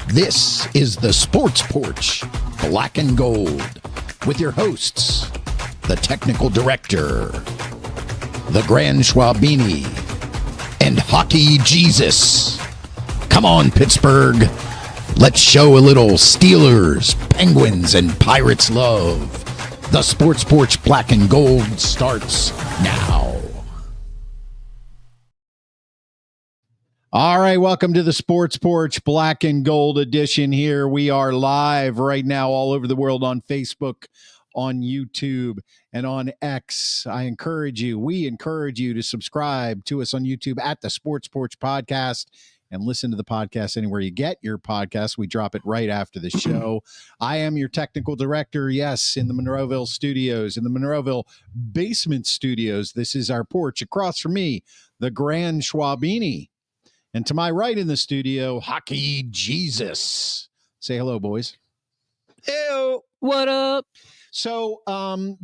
This is the Sports Porch, Black and Gold, with your hosts, the Technical Director, the Grand Schwabini, and Hockey Jesus. Come on, Pittsburgh. Let's show a little Steelers, Penguins, and Pirates love. The Sports Porch Black and Gold starts now. All right, welcome to the Sports Porch Black and Gold edition here. We are live right now all over the world on Facebook, on YouTube, and on X. We encourage you to subscribe to us on YouTube at the Sports Porch Podcast and listen to the podcast anywhere you get your podcast. We drop it right after the show. I am your technical director, yes, in the Monroeville studios, in the Monroeville basement studios. This is our porch. Across from me, the Grand Schwabini. And to my right in the studio, Hockey Jesus. Say hello, boys. Ew, what up? So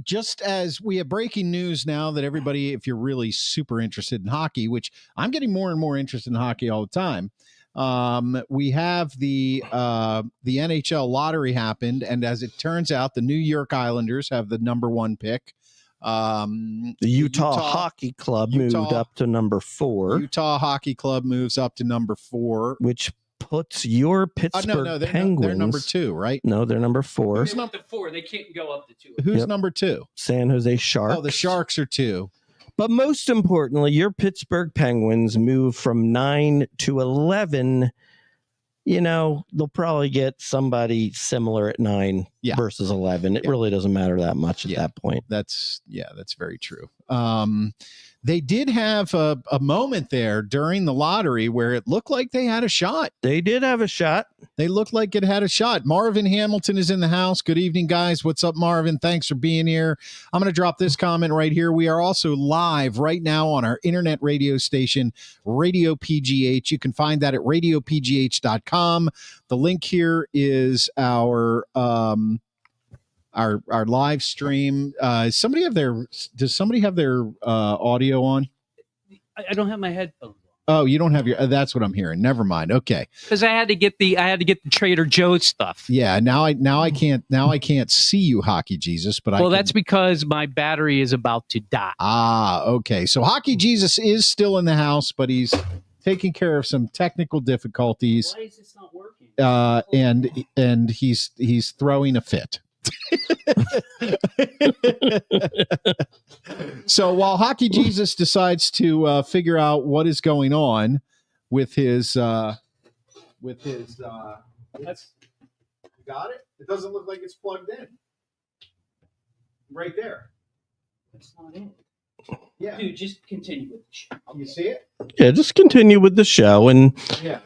just as we have breaking news now that everybody, if you're really super interested in hockey, which I'm getting more and more interested in hockey all the time, we have the NHL lottery happened. And as it turns out, the New York Islanders have the number one pick. The Utah Hockey Club moved up to number 4. Utah Hockey Club moves up to number 4, which puts your Pittsburgh Penguins. They're number 2, right? No, they're number 4. Who's number 4? They can't go up to 2. Who's number 2? San Jose Sharks. Oh, the Sharks are 2. But most importantly, your Pittsburgh Penguins move from 9 to 11. You know, they'll probably get somebody similar at 9 versus 11. It really doesn't matter that much at that point. That's very true. They did have a moment there during the lottery where it looked like they had a shot. They did have a shot. They looked like it had a shot. Marvin Hamilton is in the house. Good evening, guys. What's up, Marvin? Thanks for being here. I'm going to drop this comment right here. We are also live right now on our internet radio station, Radio PGH. You can find that at radiopgh.com. The link here is our live stream. Does somebody have their audio on? I don't have my headphones on. Oh, you don't have your. That's what I'm hearing. Never mind. Okay. Because I had to get the Trader Joe's stuff. Yeah. Now I can't see you, Hockey Jesus. But that's because my battery is about to die. Ah. Okay. So Hockey Jesus is still in the house, but he's taking care of some technical difficulties. Why is this not working? And he's throwing a fit. So while Hockey Jesus decides to figure out what is going on with his you got it? It doesn't look like it's plugged in. Right there. It's not in. Yeah. Dude, just continue with the show. Okay. You see it? Yeah, just continue with the show. And yeah.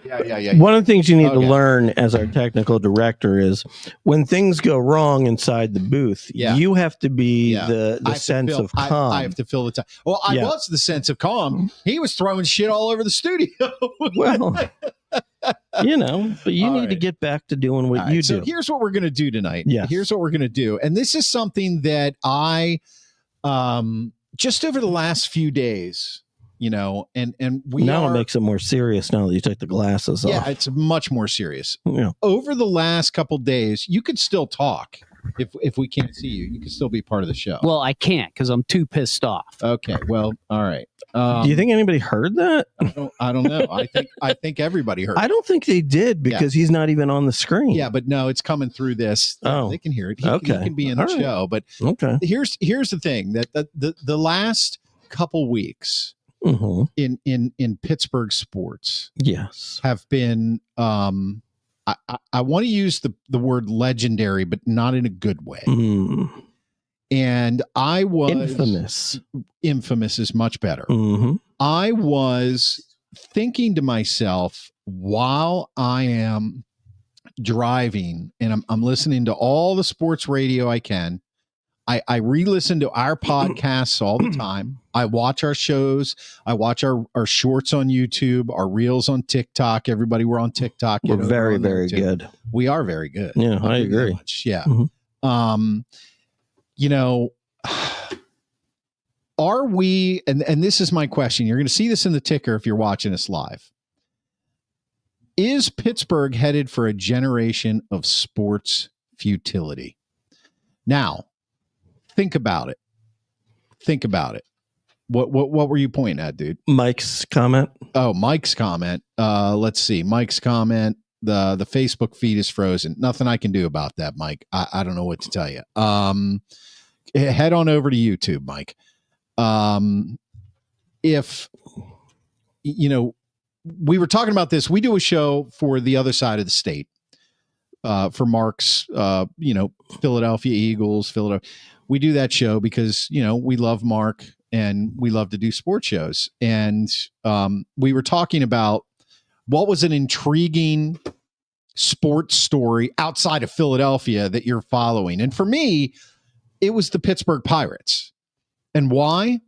One of the things you need to learn as our technical director is when things go wrong inside the booth, you have to be the sense of calm. I have to fill the time. Well, I was the sense of calm. He was throwing shit all over the studio. Well, but you need to get back to doing what you do. So here's what we're going to do tonight. Yes. Here's what we're going to do. And this is something that I just over the last few days, and it makes it more serious now that you take the glasses off. Yeah, it's much more serious. Yeah. Over the last couple days, you could still talk. If we can't see you, you can still be part of the show. Well, I can't because I'm too pissed off. Okay. Well, all right. Do you think anybody heard that? I don't know. I think everybody heard. I don't think they did because he's not even on the screen. Yeah, but no, it's coming through this. Oh, they can hear it. He can be in the show. But here's the thing that the last couple weeks in Pittsburgh sports, have been. I want to use the word legendary, but not in a good way. And I was infamous. Infamous is much better. I was thinking to myself while I am driving and I'm listening to all the sports radio I can. I re-listen to our podcasts all the time. I watch our shows. I watch our shorts on YouTube, our reels on TikTok. Everybody, we're on TikTok. We're very, very good. We are very good. Yeah, I agree. Yeah. Are we, and this is my question, you're going to see this in the ticker if you're watching us live. Is Pittsburgh headed for a generation of sports futility? Now, think about it. What were you pointing at, dude? Mike's comment. Oh, Mike's comment. Let's see. Mike's comment. The Facebook feed is frozen. Nothing I can do about that, Mike. I don't know what to tell you. Head on over to YouTube, Mike. If we were talking about this, we do a show for the other side of the state, for Mark's, Philadelphia Eagles, we do that show because, we love Mark and we love to do sports shows. And we were talking about what was an intriguing sports story outside of Philadelphia that you're following. And for me, it was the Pittsburgh Pirates. And why?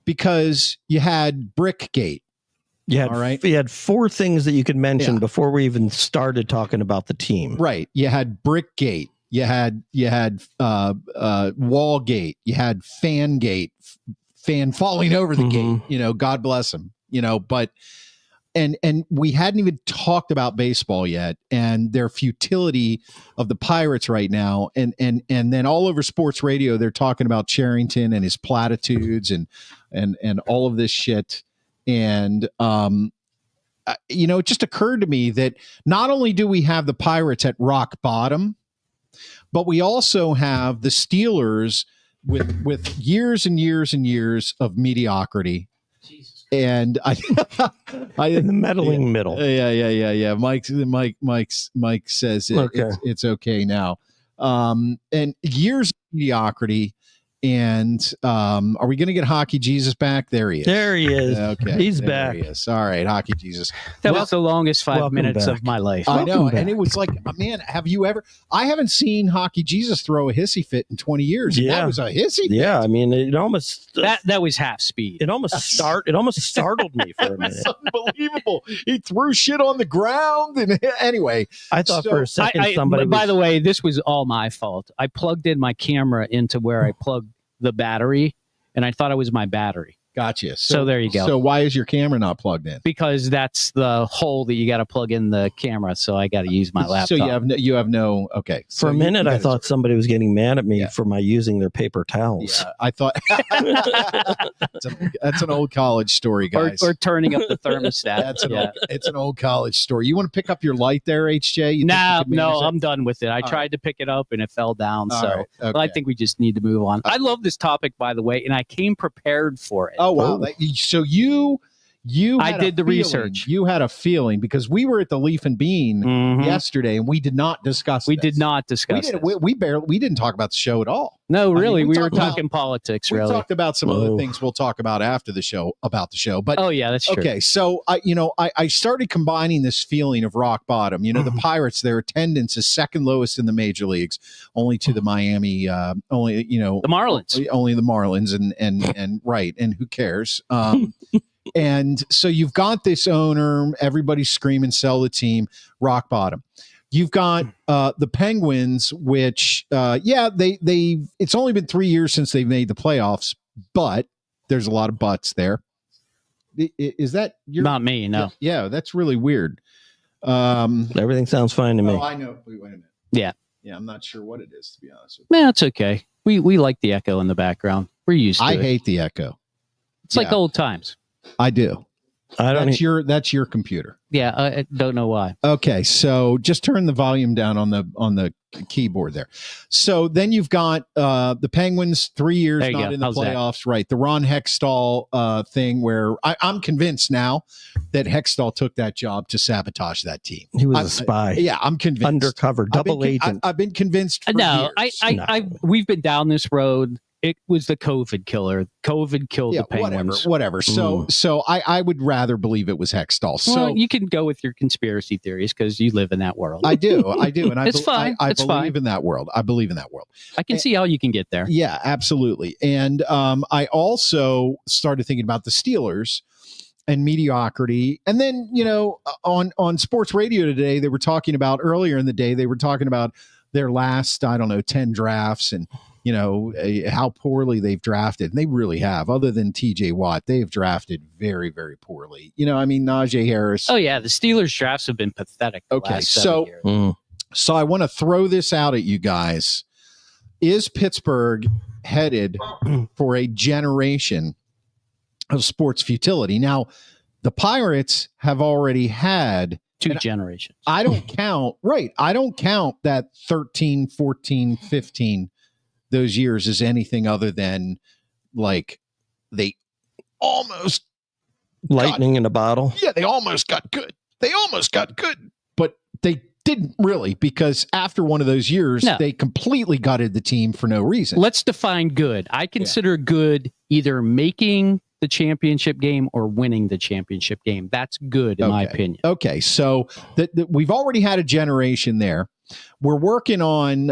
Because you had Brickgate. All right. You had 4 things that you could mention before we even started talking about the team. Right. You had Brickgate. You had Wallgate. You had Fangate. Fan falling over the gate. God bless him. But and we hadn't even talked about baseball yet, and their futility of the Pirates right now, and then all over sports radio they're talking about Cherington and his platitudes and all of this shit. And it just occurred to me that not only do we have the Pirates at rock bottom, but we also have the Steelers with years and years and years of mediocrity. Jesus. And I in the meddling middle. Yeah. Mike says it's okay now. And years of mediocrity. And are we going to get Hockey Jesus back? There he is. Okay, he's back. He is. All right, Hockey Jesus. That was the longest 5 minutes of my life. I know, and it was like, man, have you ever? I haven't seen Hockey Jesus throw a hissy fit in 20 years. Yeah, that was a hissy fit. Yeah, I mean, it almost that was half speed. It almost startled me for a minute. It's unbelievable. He threw shit on the ground, and anyway, I thought for a second somebody. By the way, this was all my fault. I plugged in my camera into where I plugged the battery, and I thought it was my battery. Gotcha. So there you go. So why is your camera not plugged in? Because that's the hole that you got to plug in the camera. So I got to use my laptop. So you have no. Okay. For a minute, I thought somebody was getting mad at me for my using their paper towels. Yeah, I thought that's an old college story, guys. Or turning up the thermostat. It's an old college story. You want to pick up your light there, HJ? No, I'm done with it. I tried to pick it up and it fell down. Okay. Well, I think we just need to move on. I love this topic, by the way, and I came prepared for it. Oh wow! So you I did the research. You had a feeling because we were at the Leaf and Bean yesterday, and we did not discuss. We did not discuss. We didn't talk about the show at all. No, really, we were talking politics. Really, we talked about some other things. We'll talk about after the show about the show. But that's true. Okay, so I started combining this feeling of rock bottom. The Pirates, their attendance is second lowest in the major leagues, only to the Miami, the Marlins, only the Marlins, and right, and who cares? And so you've got this owner, everybody's screaming, sell the team, rock bottom. You've got the Penguins, which, it's only been 3 years since they've made the playoffs, but there's a lot of buts there. Is that not me? No. Yeah, that's really weird. Everything sounds fine to me. Oh, I know. Wait a minute. Yeah. Yeah, I'm not sure what it is, to be honest with you. Man, it's okay. We like the echo in the background. We're used to it. I hate the echo. It's like old times. I do. That's your computer. Yeah, I don't know why. Okay, so just turn the volume down on the keyboard there. So then you've got the Penguins 3 years not in the playoffs, right? The Ron Hextall thing, where I'm convinced now that Hextall took that job to sabotage that team. He was a spy. I'm convinced. Undercover, double agent. I've been convinced. For years. We've been down this road. It was the COVID killer. COVID killed the Penguins. Whatever. So I would rather believe it was Hextall. So you can go with your conspiracy theories because you live in that world. I do, and it's fine. I believe in that world. I believe in that world. I can see how you can get there. Yeah, absolutely. And I also started thinking about the Steelers and mediocrity. And then on sports radio today, they were talking about earlier in the day. They were talking about their last 10 drafts and how poorly they've drafted. And they really have. Other than TJ Watt, they've drafted very, very poorly. Najee Harris. Oh, yeah. The Steelers drafts have been pathetic the last 7 years. So I want to throw this out at you guys. Is Pittsburgh headed for a generation of sports futility? Now, the Pirates have already had 2 generations. I don't count that 13, 14, 15, those years as anything other than like they almost lightning in a bottle. Yeah, they almost got good. But they didn't really, because after one of those years, they completely gutted the team for no reason. Let's define good. I consider good either making the championship game or winning the championship game. That's good, in my opinion. Okay, so we've already had a generation there. We're working on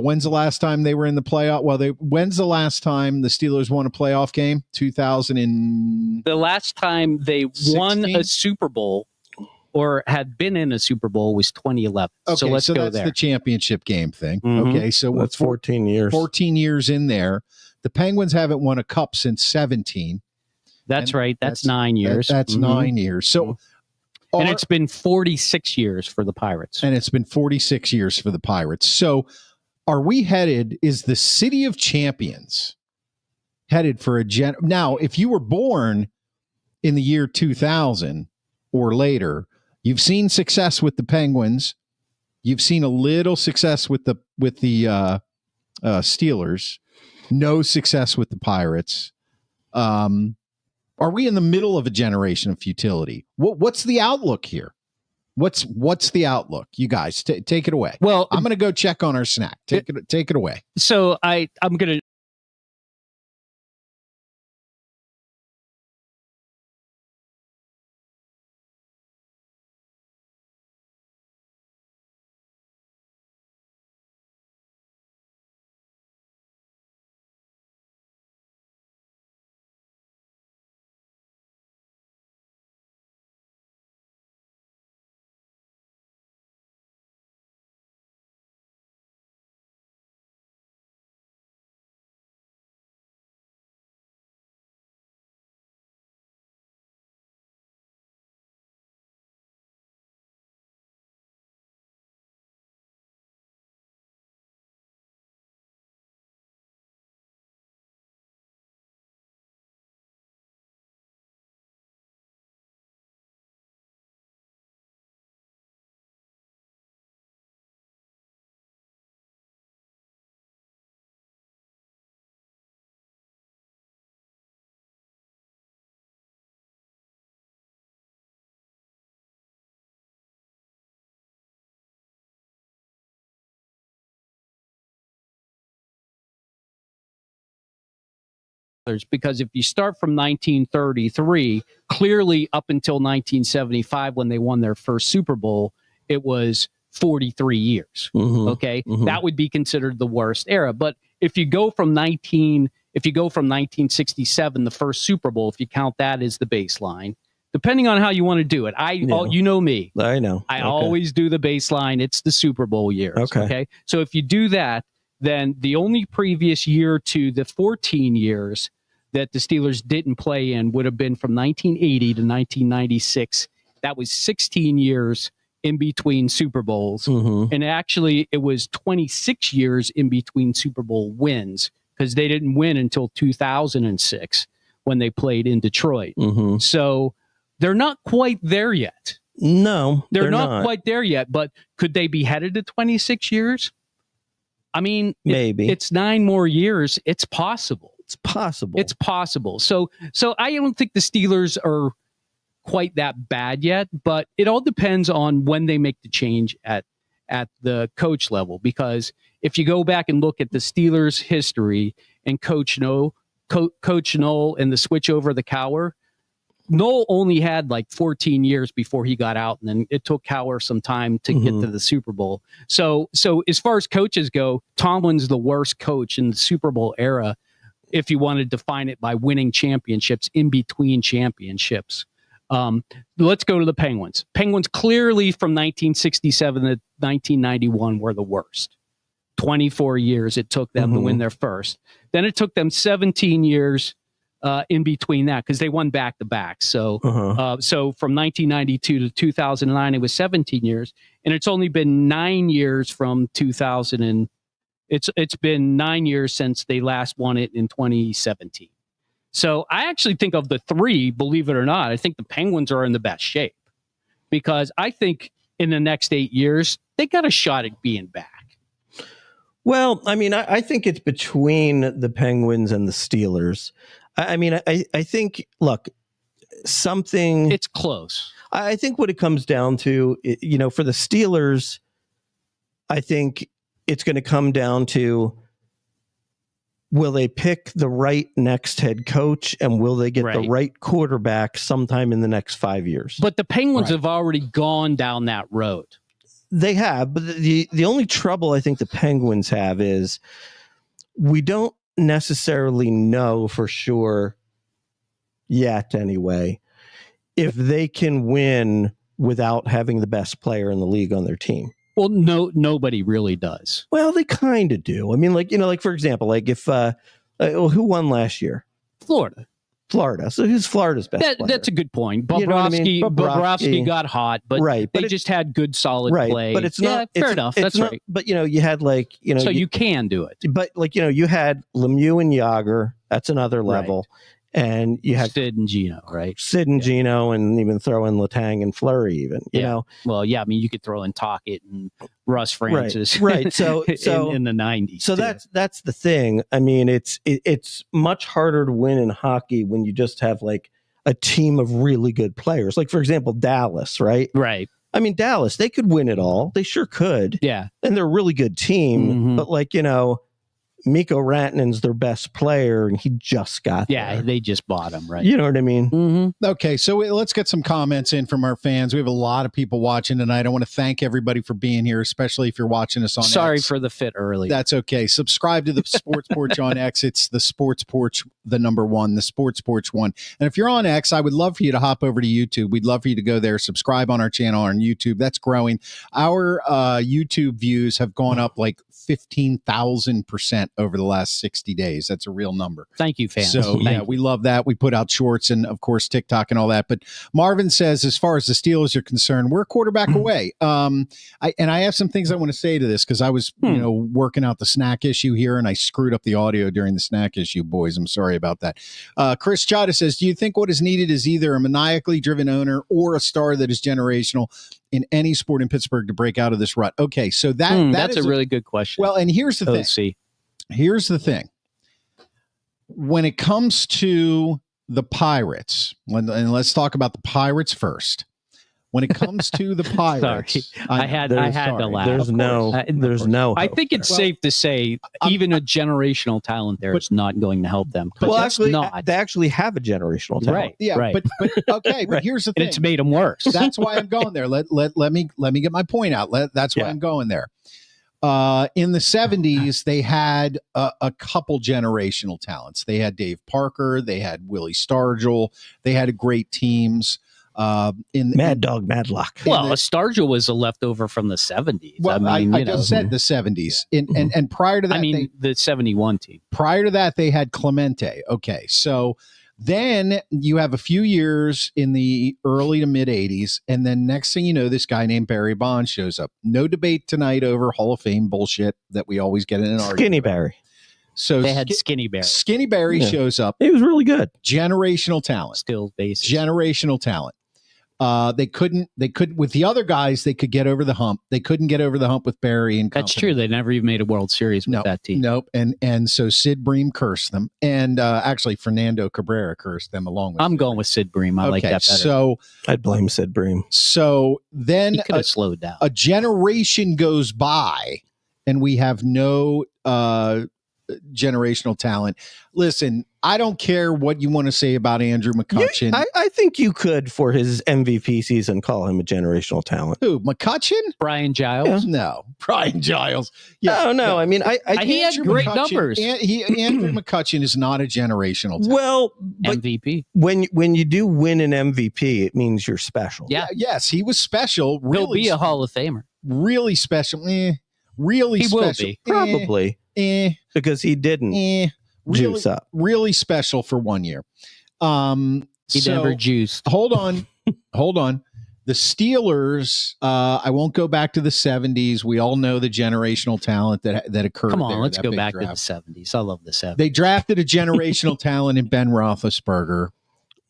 when's the last time they were in the playoff? Well, when's the last time the Steelers won a playoff game? 2000 and the last time they 16? Won a Super Bowl or had been in a Super Bowl was 2011. Okay, so let's go that's there. The championship game thing. Mm-hmm. Okay, so that's 14 years. 14 years in there. The Penguins haven't won a cup since 17. That's right. That's 9 years. That's 9 years. So, and it's been 46 years for the Pirates. So, are we headed? Is the City of Champions headed for a Now, if you were born in the year 2000 or later, you've seen success with the Penguins. You've seen a little success with the Steelers. No success with the Pirates. Are we in the middle of a generation of futility? What's the outlook here? What's the outlook? You guys, take it away. Well, I'm going to go check on our snack. Take it away. So I'm going to. Because if you start from 1933, clearly up until 1975, when they won their first Super Bowl, it was 43 years. Mm-hmm. Okay. Mm-hmm. That would be considered the worst era. But if you go from 1967, the first Super Bowl, if you count that as the baseline, depending on how you want to do it, you know me. I know. I always do the baseline. It's the Super Bowl years. Okay. So if you do that, then the only previous year to the 14 years that the Steelers didn't play in would have been from 1980 to 1996. That was 16 years in between Super Bowls. Mm-hmm. And actually, it was 26 years in between Super Bowl wins, because they didn't win until 2006 when they played in Detroit. Mm-hmm. So they're not quite there yet. No, they're not quite there yet. But could they be headed to 26 years? I mean, maybe it's 9 more years. It's possible. It's possible. It's possible. So I don't think the Steelers are quite that bad yet, but it all depends on when they make the change at the coach level. Because if you go back and look at the Steelers' history and Coach Noll and the switch over the Cowher, Noll only had like 14 years before he got out, and then it took Cowher some time to get to the Super Bowl. So as far as coaches go, Tomlin's the worst coach in the Super Bowl era, if you want to define it by winning championships in between championships. Let's go to the Penguins. Penguins clearly from 1967 to 1991 were the worst. 24 years it took them to win their first. Then it took them 17 years in between that because they won back-to-back. So so from 1992 to 2009, it was 17 years. And it's only been 9 years from 2000. And it's been 9 years since they last won it in 2017. So I actually think of the three, believe it or not, I think the Penguins are in the best shape because I think in the next 8 years, they got a shot at being back. Well, I mean, I think it's between the Penguins and the Steelers. I mean, I think, look, it's close. I think what it comes down to, you know, for the Steelers, I think it's going to come down to, will they pick the right next head coach and will they get the right quarterback sometime in the next 5 years? But the Penguins have already gone down that road. They have, but the only trouble I think the Penguins have is we don't necessarily know for sure yet anyway if they can win without having the best player in the league on their team. Well, nobody really does. Well, they kind of do. I mean, like, you know, like for example, like if who won last year? Florida. So who's Florida's best player? That's a good point. Bobrovsky, You know what I mean? Bobrovsky got hot, but they but just had good, solid play. But it's not fair enough. That's not, right. But you know, you had like, you know, so you can do it. But like, you know, you had Lemieux and Yager. That's another level. And you had Sid and Gino, right? Sid and Gino, and even throw in Letang and Fleury, even. You know. Well, yeah. I mean, you could throw in Tocchet and Russ Francis, right? So in the 90s. So too. that's the thing. I mean, it's much harder to win in hockey when you just have like a team of really good players. Like for example, Dallas, right? Right. I mean, Dallas, they could win it all. They sure could. Yeah. And they're a really good team. But like, you know, Mikko Rantanen's their best player, and he just got there. They just bought him, right? You know what I mean? Okay, so let's get some comments in from our fans. We have a lot of people watching tonight. I want to thank everybody for being here, especially if you're watching us on Sorry X. for the fit early. That's okay. Subscribe to the Sports Porch on X. It's the Sports Porch, the number one, the Sports Porch one. And if you're on X, I would love for you to hop over to YouTube. We'd love for you to go there, subscribe on our channel on YouTube. That's growing. Our YouTube views have gone up like 15,000% over the last 60 days. That's a real number. Thank you, fans. So we love that. We put out shorts and of course TikTok and all that. But Marvin says, as far as the Steelers are concerned, we're a quarterback away. I have some things I want to say to this because I was working out the snack issue here and I screwed up the audio during the snack issue, boys. I'm sorry about that. Chris Chada says, do you think what is needed is either a maniacally driven owner or a star that is generational in any sport in Pittsburgh to break out of this rut? Okay, so that's a really good question. Well, and here's the thing. Here's the thing. When it comes to the Pirates, and let's talk about the Pirates first. When it comes to the Pirates, I had to laugh. There's no. I think it's safe to say even a generational talent there is not going to help them. Well, actually, they actually have a generational talent. Right. Yeah. Right. But okay. But here's the thing. And it's made them worse. That's why I'm going there. Let me get my point out. That's why I'm going there. In the 70s, they had a couple generational talents. They had Dave Parker. They had Willie Stargell. They had great teams. Mad Dog Madlock. Well, Stargell was a leftover from the 70s. Well, I just said the 70s. And prior to that, the 71 team. Prior to that, they had Clemente. Okay, so then you have a few years in the early to mid 80s, and then next thing you know, this guy named Barry Bonds shows up. No debate tonight over Hall of Fame bullshit that we always get in an argument. Skinny Barry. So they had Skinny Barry. Skinny Barry shows up. He was really good. Generational talent. Still basic. Generational talent. They couldn't with the other guys, they could get over the hump. They couldn't get over the hump with Barry and company. That's true. They never even made a World Series with that team. Nope. And so Sid Bream cursed them. And actually Fernando Cabrera cursed them along with I'm going with Sid Bream. I like that better. So I'd blame Sid Bream. So then he could have slowed down. A generation goes by and we have no generational talent. Listen, I don't care what you want to say about Andrew McCutchen. I think you could, for his MVP season, call him a generational talent. Who, McCutchen? Brian Giles? Yeah. No. Brian Giles. Yeah, no. I mean, he had great numbers. Andrew McCutchen is not a generational talent. Well, MVP. When you do win an MVP, it means you're special. Yeah. Yes, he was special. Really, he'll be a Hall of Famer. Really special. Really He will special. be. Probably because he didn't juice up. Really special for 1 year. He never juiced. Hold on. The Steelers, I won't go back to the 70s. We all know the generational talent that occurred. Come on, there, let's that go big back draft. to the 70s. I love the 70s. They drafted a generational talent in Ben Roethlisberger.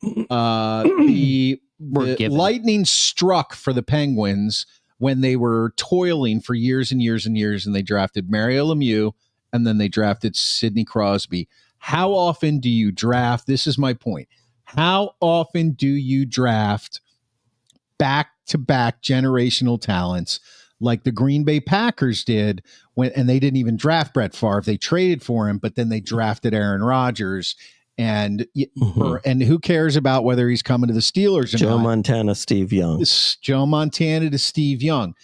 The lightning struck for the Penguins when they were toiling for years and years and years, and they drafted Mario Lemieux, and then they drafted Sidney Crosby. How often do you draft? This is my point. How often do you draft back-to-back generational talents like the Green Bay Packers did and they didn't even draft Brett Favre. They traded for him, but then they drafted Aaron Rodgers. And who cares about whether he's coming to the Steelers or Joe not? Montana, Steve Young. Joe Montana to Steve Young.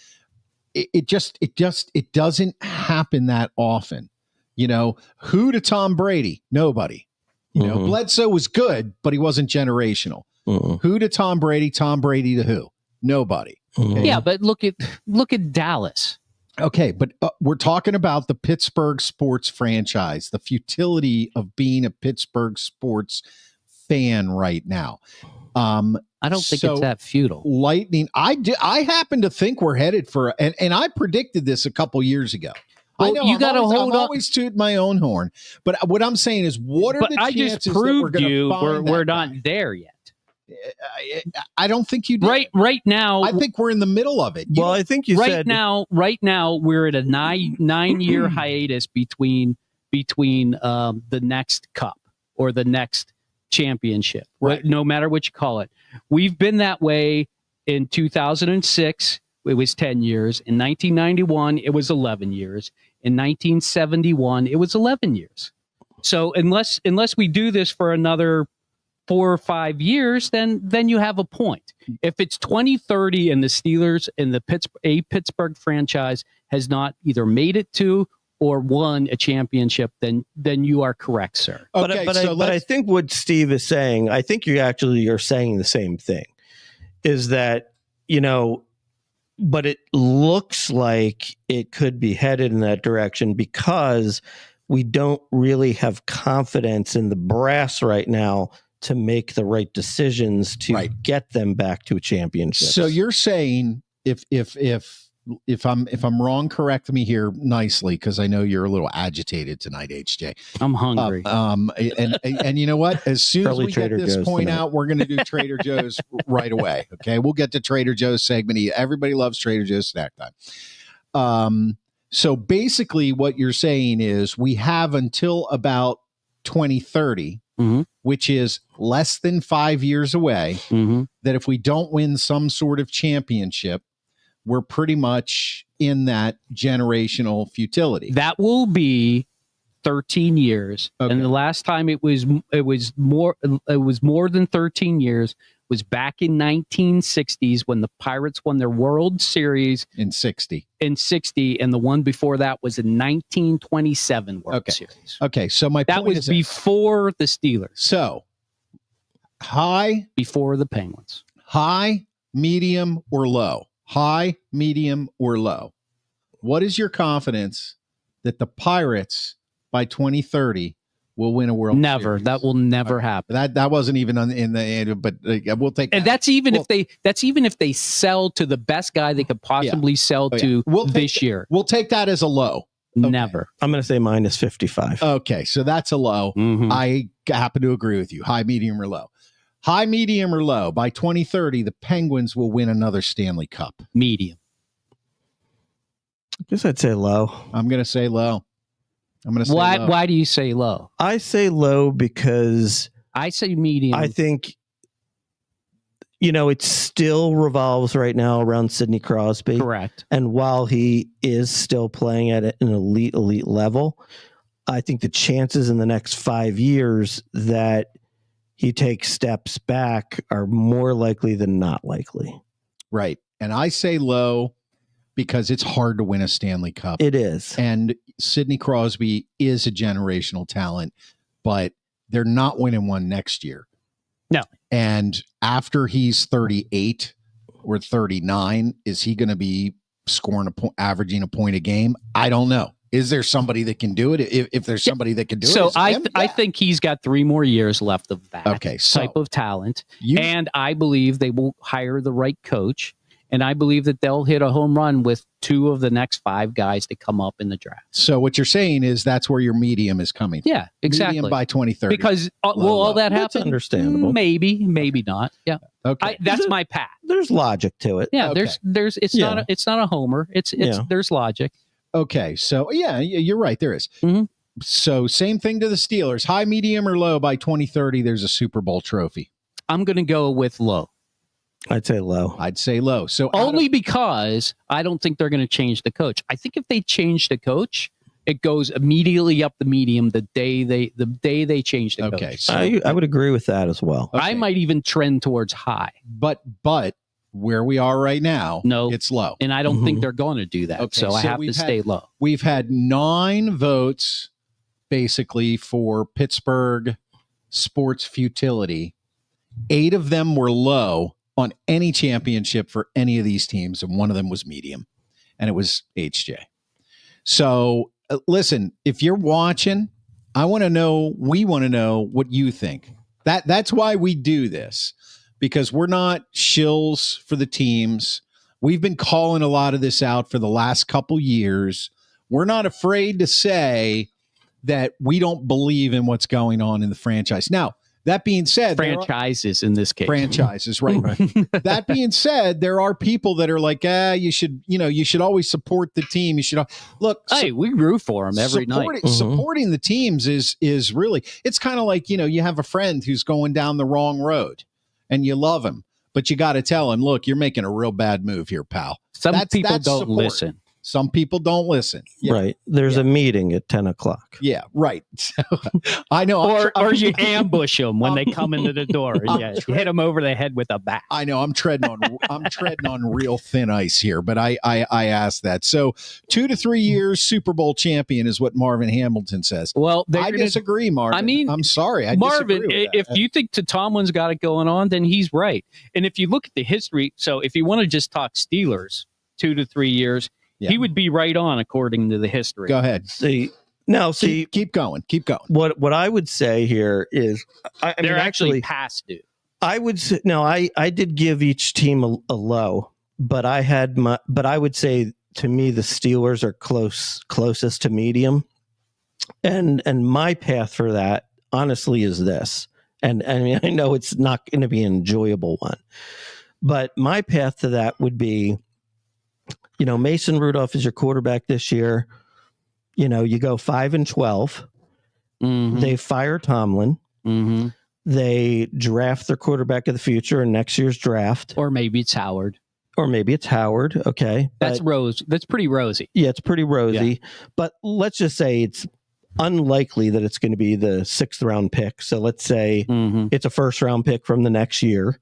It doesn't happen that often. Who to Tom Brady? Nobody. Bledsoe was good, but he wasn't generational. Who to Tom Brady? Tom Brady to who? Nobody. Okay? Yeah, but look at Dallas. Okay, but we're talking about the Pittsburgh sports franchise, the futility of being a Pittsburgh sports fan right now. I don't think it's that futile. Lightning. I happen to think we're headed for, and I predicted this a couple years ago. Well, I know you got to hold on. I'm always toot my own horn, but what I'm saying is, what are the chances I just proved that we're not there yet. I don't think you did. Right now, I think we're in the middle of it. I think you said right now we're at a nine-year hiatus between the next cup or the next championship. Right. No matter what you call it, we've been that way. In 2006, it was 10 years. In 1991, it was 11 years. In 1971, it was 11 years. So unless we do this for another 4 or 5 years, then you have a point. If it's 2030 and the Steelers and the Pittsburgh franchise has not either made it to or won a championship, then you are correct, sir. Okay, but I think what Steve is saying, I think you're saying the same thing, is that, but it looks like it could be headed in that direction because we don't really have confidence in the brass right now to make the right decisions to get them back to a championship. So you're saying if I'm wrong, correct me here nicely, because I know you're a little agitated tonight, HJ. I'm hungry. And you know what? As soon as we Trader get this Joe's point tonight. out, we're going to do Trader Joe's right away. Okay, we'll get to Trader Joe's segment. Everybody loves Trader Joe's snack time. So basically, what you're saying is we have until about 2030. Which is less than 5 years away, that if we don't win some sort of championship, we're pretty much in that generational futility. That will be 13 years. Okay. And the last time it was more than 13 years was back in 1960s when the Pirates won their World Series in 60. And the one before that was in 1927 World Series. Okay, so that was before the Steelers. So before the Penguins. High, medium, or low? High, medium, or low? What is your confidence that the Pirates by 2030 will win a World Series? That will never happen. That wasn't even in the end, but we'll take that. And that's even if they sell to the best guy they could possibly sell to this year. We'll take that as a low. Okay. Never. I'm going to say minus 55. Okay, so that's a low. I happen to agree with you. High, medium, or low? High, medium, or low? By 2030, the Penguins will win another Stanley Cup. Medium. I guess I'd say low. I'm going to say low. Why do you say low? I say low because I say medium. I think, it still revolves right now around Sidney Crosby. Correct. And while he is still playing at an elite level, I think the chances in the next 5 years that he takes steps back are more likely than not likely. Right. And I say low because it's hard to win a Stanley Cup. It is. And Sidney Crosby is a generational talent, but they're not winning one next year. No. And after he's 38 or 39, is he going to be scoring averaging a point a game. I don't know. Is there somebody that can do it? If there's somebody that can do it, so I think he's got 3 more years left of that type of talent, and I believe they will hire the right coach, and I believe that they'll hit a home run with 2 of the next 5 guys that come up in the draft. So what you're saying is that's where your medium is coming. Yeah, exactly. Medium by 2030. Because will all that happen? That's understandable. Maybe not. Yeah. Okay. That's my path. There's logic to it. Yeah. Okay. There's. It's not a homer. It's. There's logic. Okay, so yeah, you're right. There is. Mm-hmm. So same thing to the Steelers. High, medium, or low by 2030, there's a Super Bowl trophy. I'm going to go with low. I'd say low. I'd say low. So only because I don't think they're going to change the coach. I think if they change the coach, it goes immediately up the medium the day they change the coach. Okay, so I would agree with that as well. Okay. I might even trend towards high. But where we are right now, no, it's low. And I don't think they're going to do that. Okay, so I have to stay low. We've had 9 votes basically for Pittsburgh sports futility. 8 of them were low on any championship for any of these teams, and one of them was medium, and it was HJ. So listen, if you're watching, we want to know what you think. That's why we do this. Because we're not shills for the teams. We've been calling a lot of this out for the last couple years. We're not afraid to say that we don't believe in what's going on in the franchise. Now, that being said, franchises in this case. Franchises, right. That being said, there are people that are like, you should always support the team. You should look. Hey, we root for them every night. Supporting the teams is really, it's kind of like, you have a friend who's going down the wrong road. And you love him, but you got to tell him, look, you're making a real bad move here, pal. Some people don't listen. Some people don't listen. Yeah. Right. There's a meeting at 10 o'clock. Yeah, right. So, I know. Or you ambush them when they come into the door. You hit them over the head with a bat. I know. I'm treading on real thin ice here, but I asked that. So 2 to 3 years Super Bowl champion is what Marvin Hamilton says. Well, I disagree, Marvin. I mean, I'm sorry. Marvin, if you think Tomlin's got it going on, then he's right. And if you look at the history, so if you want to just talk Steelers, 2 to 3 years, he would be right on according to the history. Go ahead. Keep going. What I would say here is, they're actually past due. I would say I did give each team a low, but I would say to me the Steelers are closest to medium, and my path for that honestly is this, and I mean I know it's not going to be an enjoyable one, but my path to that would be. Mason Rudolph is your quarterback this year. You go 5-12. Mm-hmm. They fire Tomlin. Mm-hmm. They draft their quarterback of the future in next year's draft. Or maybe it's Howard. Okay. That's pretty rosy. Yeah, it's pretty rosy. Yeah. But let's just say it's unlikely that it's going to be the 6th round pick. So let's say it's a 1st round pick from the next year.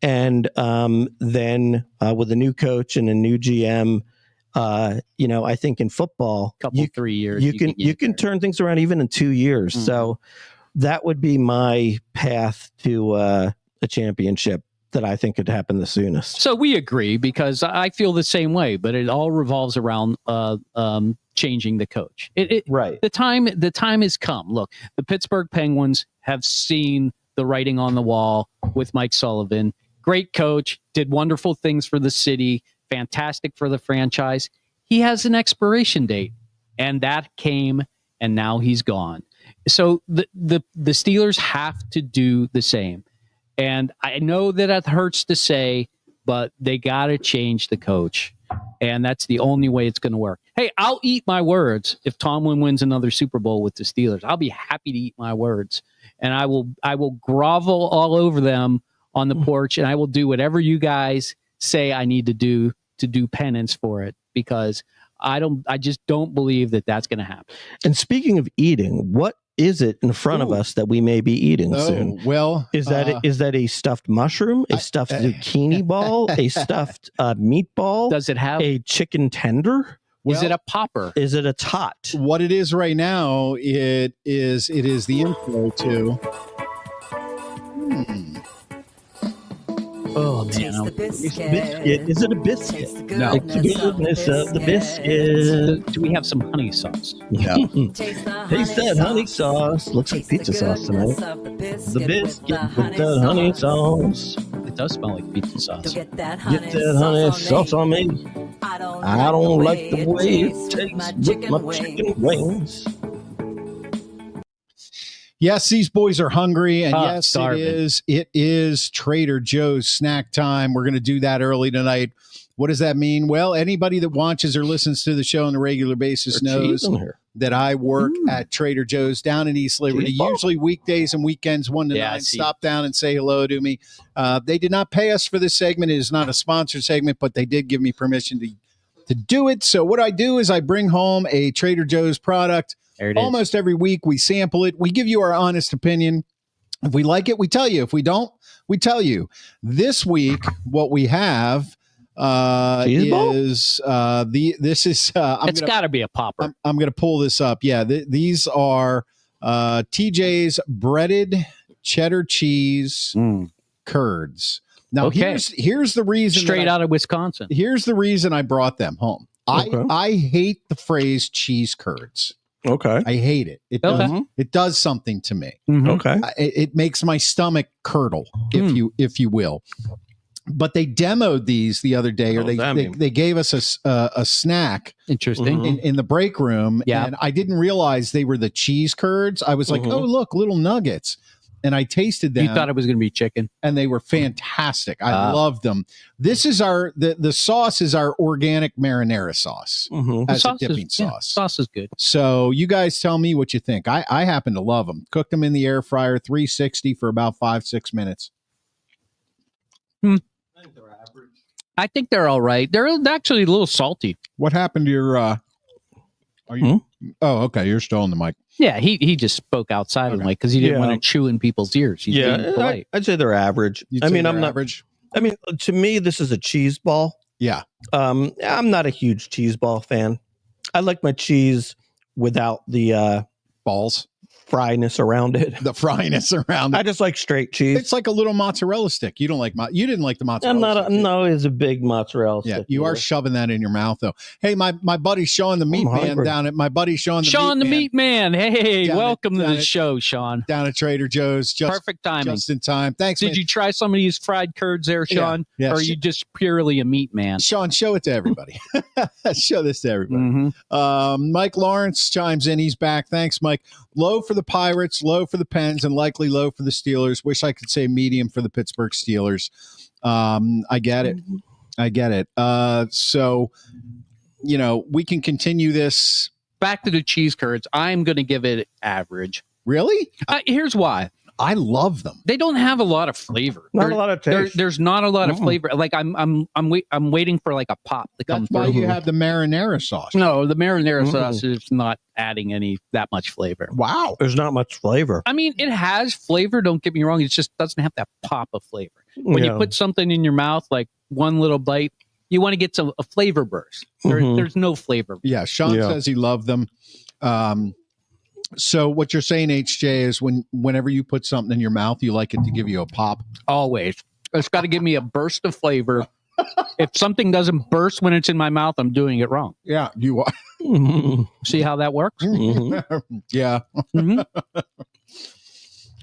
And then with a new coach and a new GM, I think in football, 3 years, you can turn things around even in 2 years. Mm-hmm. So that would be my path to a championship that I think could happen the soonest. So we agree because I feel the same way, but it all revolves around changing the coach. Right. The time has come. Look, the Pittsburgh Penguins have seen the writing on the wall with Mike Sullivan. Great coach, did wonderful things for the city, fantastic for the franchise. He has an expiration date, and that came, and now he's gone. So the Steelers have to do the same. And I know that it hurts to say, but they got to change the coach. And that's the only way it's going to work. Hey, I'll eat my words if Tomlin wins another Super Bowl with the Steelers. I'll be happy to eat my words. And I will grovel all over them on the porch, and I will do whatever you guys say I need to do penance for it, because I just don't believe that that's going to happen. And speaking of eating, what is it in front of us that we may be eating soon? Well, is that a stuffed mushroom, a stuffed zucchini ball, a stuffed meatball? Does it have a chicken tender? Is it a popper? Is it a tot? What it is right now, it is the intro to Oh man, It's the biscuit. Is it a biscuit? No. It's the goodness of the biscuit. do we have some honey sauce? No. Taste that honey sauce. Looks like pizza sauce tonight. The biscuit with that honey sauce. It does smell like pizza sauce. Get that honey sauce on me. I don't like the way it tastes with my chicken wings. Yes, these boys are hungry, and yes, starving. it is Trader Joe's snack time. We're going to do that early tonight. What does that mean? Well, anybody that watches or listens to the show on a regular basis knows that I work at Trader Joe's down in East Liberty, usually weekdays and weekends 1 to 9. Stop down and say hello to me. They did not pay us for this segment. It is not a sponsored segment, but they did give me permission to do it. So what I do is I bring home a Trader Joe's product. Almost every week we sample it. We give you our honest opinion. If we like it, we tell you. If we don't, we tell you. This week, what we have is it's got to be a popper. I'm going to pull this up. Yeah, these are TJ's breaded cheddar cheese curds. Now, here's the reason. Straight out of Wisconsin. Here's the reason I brought them home. I hate the phrase cheese curds. Okay. I hate it. It does something to me. Mm-hmm. Okay. It makes my stomach curdle, if you will. But they demoed these the other day, or they gave us a snack. Interesting. In the break room. Yeah. And I didn't realize they were the cheese curds. I was like, oh, look, little nuggets. And I tasted them. You thought it was going to be chicken. And they were fantastic. I loved them. This is the sauce is our organic marinara sauce as a dipping sauce. Yeah, sauce is good. So you guys tell me what you think. I happen to love them. Cooked them in the air fryer, 360 for about 5-6 minutes. I think they're all right. They're actually a little salty. What happened to your are you Oh, okay. You're still on the mic. Yeah, he just spoke outside of the mic because he didn't want to chew in people's ears. He's being polite. I'd say they're average. I'm not average. I mean, to me, this is a cheese ball. Yeah. I'm not a huge cheese ball fan. I like my cheese without the balls. Fryness around it. The fryness around it. I just like straight cheese. It's like a little mozzarella stick. You didn't like the mozzarella stick. I'm not always a big mozzarella stick. Yeah, you are shoving that in your mouth though. Hey, my buddy Sean the Meat Man down at Sean the Meat Man. Hey, welcome to the show, Sean. Down at Trader Joe's. Perfect timing. Just in time. Thanks. Did you try some of these fried curds there, Sean? Yeah. Or are you just purely a meat man? Sean, show it to everybody. Show this to everybody. Mike Lawrence chimes in. He's back. Thanks, Mike. Low for the Pirates, low for the Pens, and likely low for the Steelers. Wish I could say medium for the Pittsburgh Steelers. I get it. So, we can continue this. Back to the cheese curds. I'm going to give it average. Really? Here's why. I love them. They don't have a lot of flavor. Not a lot of taste. There's not a lot of flavor. Like I'm waiting for like a pop to come through. That's why you have the marinara sauce. No, the marinara sauce is not adding that much flavor. Wow. There's not much flavor. I mean, it has flavor. Don't get me wrong. It just doesn't have that pop of flavor. When you put something in your mouth, like one little bite, you want to get a flavor burst. There's no flavor. Yeah. Sean says he loved them. So what you're saying, HJ, is whenever you put something in your mouth, you like it to give you a pop? Always. It's got to give me a burst of flavor. If something doesn't burst when it's in my mouth, I'm doing it wrong. Yeah, you are. See how that works? Yeah. All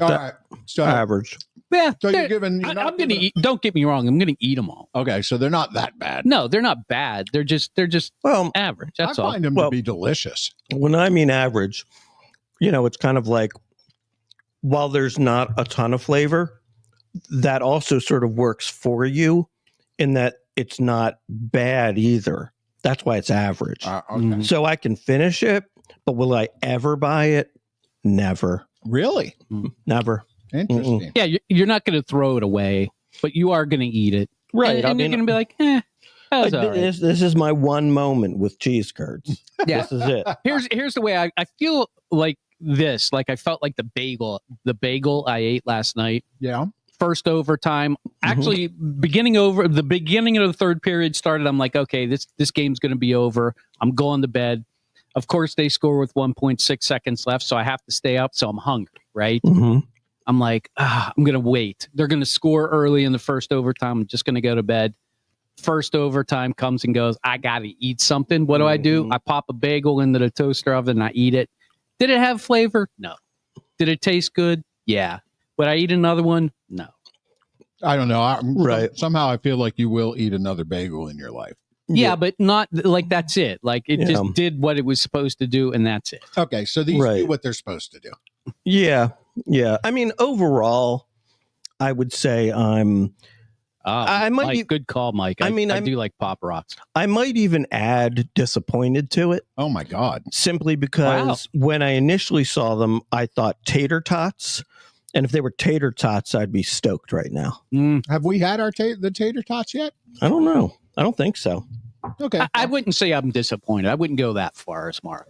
right. So average. Yeah. So you're giving. I'm going to eat. Don't get me wrong. I'm going to eat them all. Okay, so they're not that bad. No, they're not bad. They're just average. That's all. I find them to be delicious. When I mean average, it's kind of like, while there's not a ton of flavor, that also sort of works for you in that it's not bad either. That's why it's average. Okay. So I can finish it, but will I ever buy it? Never. Really? Never. Interesting. Yeah, you're not going to throw it away, but you are going to eat it. Right. And you're going to be like, like, this is my one moment with cheese curds. Yeah. This is it. Here's the way I feel like this. Like I felt like the bagel I ate last night. Yeah. First overtime. Actually, the beginning of the third period started. I'm like, okay, this game's going to be over. I'm going to bed. Of course, they score with 1.6 seconds left, so I have to stay up. So I'm hungry, right? I'm like, I'm going to wait. They're going to score early in the first overtime. I'm just going to go to bed. First overtime comes and goes. I got to eat something. What do? I pop a bagel into the toaster oven and I eat it. Did it have flavor? No. Did it taste good? Yeah. Would I eat another one? No. I don't know. Right. Somehow I feel like you will eat another bagel in your life. Yeah, but not like that's it. Like it just did what it was supposed to do, and that's it. Okay, so these do what they're supposed to do. Yeah. I mean, overall, I would say I might. Mike, good call, Mike. I do like Pop Rocks. I might even add disappointed to it. Oh my God! Simply because when I initially saw them, I thought tater tots. And if they were tater tots, I'd be stoked right now. Have we had the tater tots yet? I don't know. I don't think so. Okay. I wouldn't say I'm disappointed. I wouldn't go that far as Mark.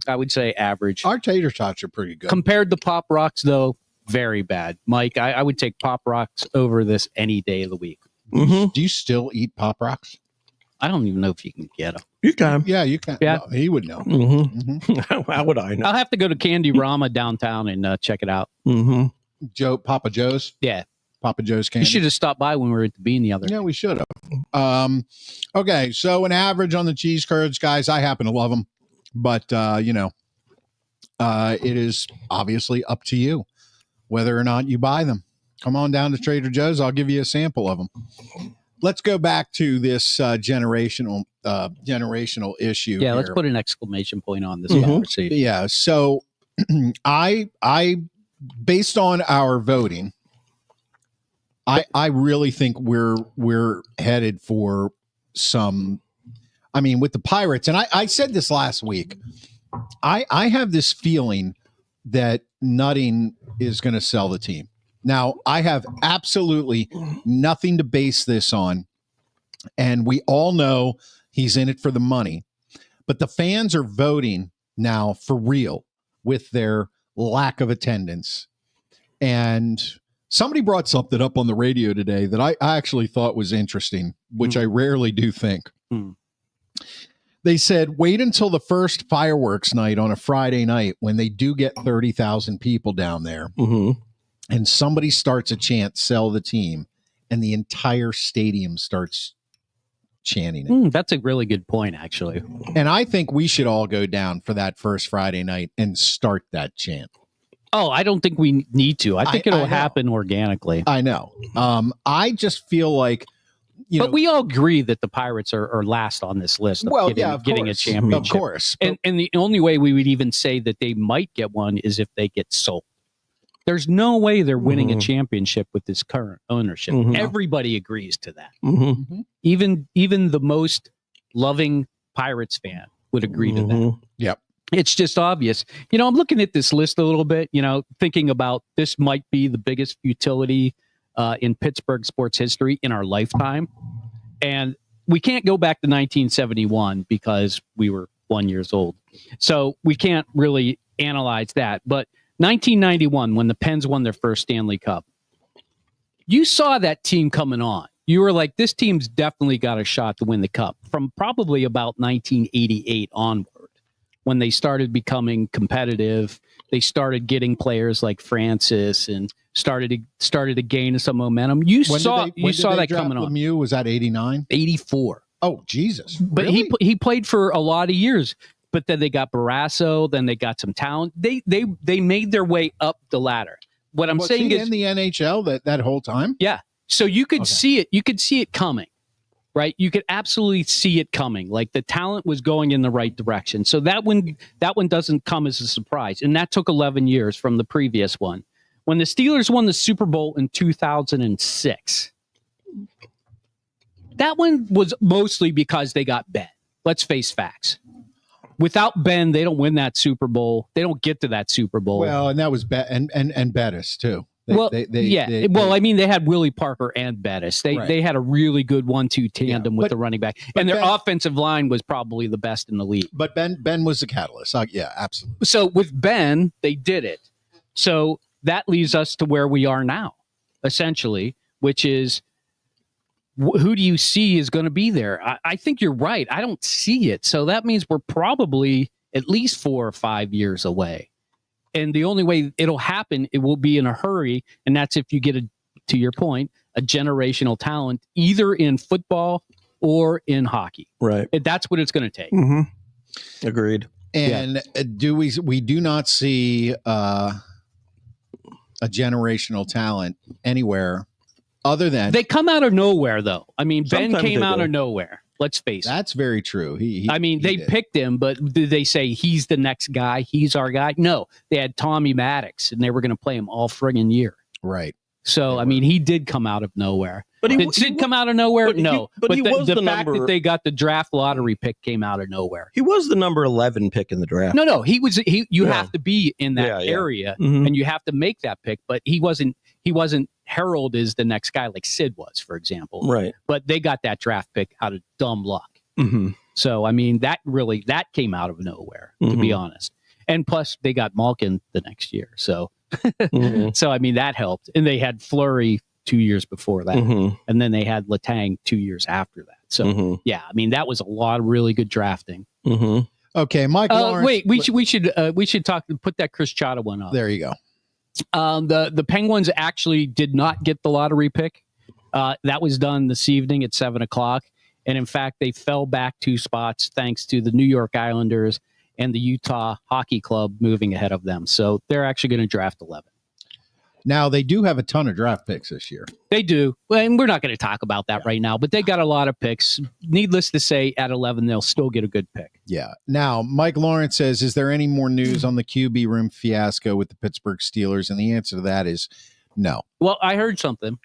I would say average. Our tater tots are pretty good. Compared to Pop Rocks, though, very bad. Mike, I would take Pop Rocks over this any day of the week. Do you still eat Pop Rocks? I don't even know if you can get them. You can. Yeah, you can. Yeah. No, he would know. How would I know? I'll have to go to Candy Rama downtown and check it out. Papa Joe's? Yeah. Papa Joe's candy. You should have stopped by when we were at the Bean the other day. Yeah, we should have. Okay, so an average on the cheese curds, guys. I happen to love them, but it is obviously up to you whether or not you buy them. Come on down to Trader Joe's. I'll give you a sample of them. Let's go back to this generational issue. Yeah, here. let's put an exclamation point on this conversation. Yeah, so I based on our voting, I really think we're headed for some. I mean, with the Pirates, and I said this last week. I have this feeling that Nutting is going to sell the team. Now, I have absolutely nothing to base this on, and we all know he's in it for the money. But the fans are voting now for real with their lack of attendance. And somebody brought something up on the radio today that I actually thought was interesting, which I rarely do think. They said, wait until the first fireworks night on a Friday night when they do get 30,000 people down there. And somebody starts a chant, sell the team, and the entire stadium starts chanting it. That's a really good point, actually. And I think we should all go down for that first Friday night and start that chant. Oh, I don't think we need to. I think it'll happen organically. I know. I just feel like, but we all agree that the Pirates are last on this list of getting a championship. Of course. And the only way we would even say that they might get one is if they get sold. There's no way they're winning a championship with this current ownership. Everybody agrees to that. Even the most loving Pirates fan would agree to that. Yep. It's just obvious. I'm looking at this list a little bit, thinking about this might be the biggest utility in Pittsburgh sports history in our lifetime. And we can't go back to 1971 because we were 1 year old. So we can't really analyze that. But 1991, when the Pens won their first Stanley Cup, you saw that team coming on. You were like, this team's definitely got a shot to win the Cup from probably about 1988 onward, when they started becoming competitive. They started getting players like Francis and started to gain some momentum. You saw that coming on. Lemieux, was that 89? 84. Oh, Jesus. But really? he played for a lot of years. But then they got Barrasso, then they got some talent. They made their way up the ladder. What I'm saying is in the NHL that whole time? Yeah. So you could see it. You could see it coming, right? You could absolutely see it coming. Like the talent was going in the right direction. So that one doesn't come as a surprise. And that took 11 years from the previous one. When the Steelers won the Super Bowl in 2006, that one was mostly because they got Ben. Let's face facts. Without Ben, they don't win that Super Bowl. They don't get to that Super Bowl. Well, and that was and Bettis too. I mean, they had Willie Parker and Bettis. They had a really good 1-2 tandem with the running back, and their offensive line was probably the best in the league. But Ben was the catalyst. Yeah, absolutely. So with Ben, they did it. So that leads us to where we are now, essentially, which is, who do you see is going to be there? I think you're right. I don't see it. So that means we're probably at least 4 or 5 years away. And the only way it'll happen, it will be in a hurry. And that's if you get, to your point, a generational talent, either in football or in hockey. Right. That's what it's going to take. Mm-hmm. Agreed. And we do not see a generational talent anywhere other than they come out of nowhere, though. I mean, Ben Sometimes came they out do. of nowhere. Let's face it. That's very true. They did. picked him, but did they say he's the next guy? He's our guy? No, they had Tommy Maddox, and they were going to play him all friggin' year. Right. So, I mean, he did come out of nowhere. But Did come out of nowhere? No. But he was the the fact number. that they got the draft lottery pick came out of nowhere. He was the number 11 pick in the draft. No, he was. You Yeah. have to be in that Yeah. area, Mhm. and you have to make that pick. But he wasn't heralded as the next guy like Sid was, for example. Right. But they got that draft pick out of dumb luck. Mm-hmm. So, I mean, that came out of nowhere, to be honest. And plus, they got Malkin the next year. So, so I mean, that helped. And they had Fleury 2 years before that. And then they had Letang 2 years after that. So, yeah, I mean, that was a lot of really good drafting. Okay, Mike Lawrence. Wait, we should talk. Put that Chris Chata one up. There you go. The Penguins actually did not get the lottery pick. That was done this evening at 7:00. And in fact, they fell back 2 spots thanks to the New York Islanders and the Utah Hockey Club moving ahead of them. So they're actually going to draft 11. Now, they do have a ton of draft picks this year. They do. Well, and we're not going to talk about that right now, but they got a lot of picks. Needless to say, at 11, they'll still get a good pick. Yeah. Now, Mike Lawrence says, is there any more news on the QB room fiasco with the Pittsburgh Steelers? And the answer to that is no. Well, I heard something.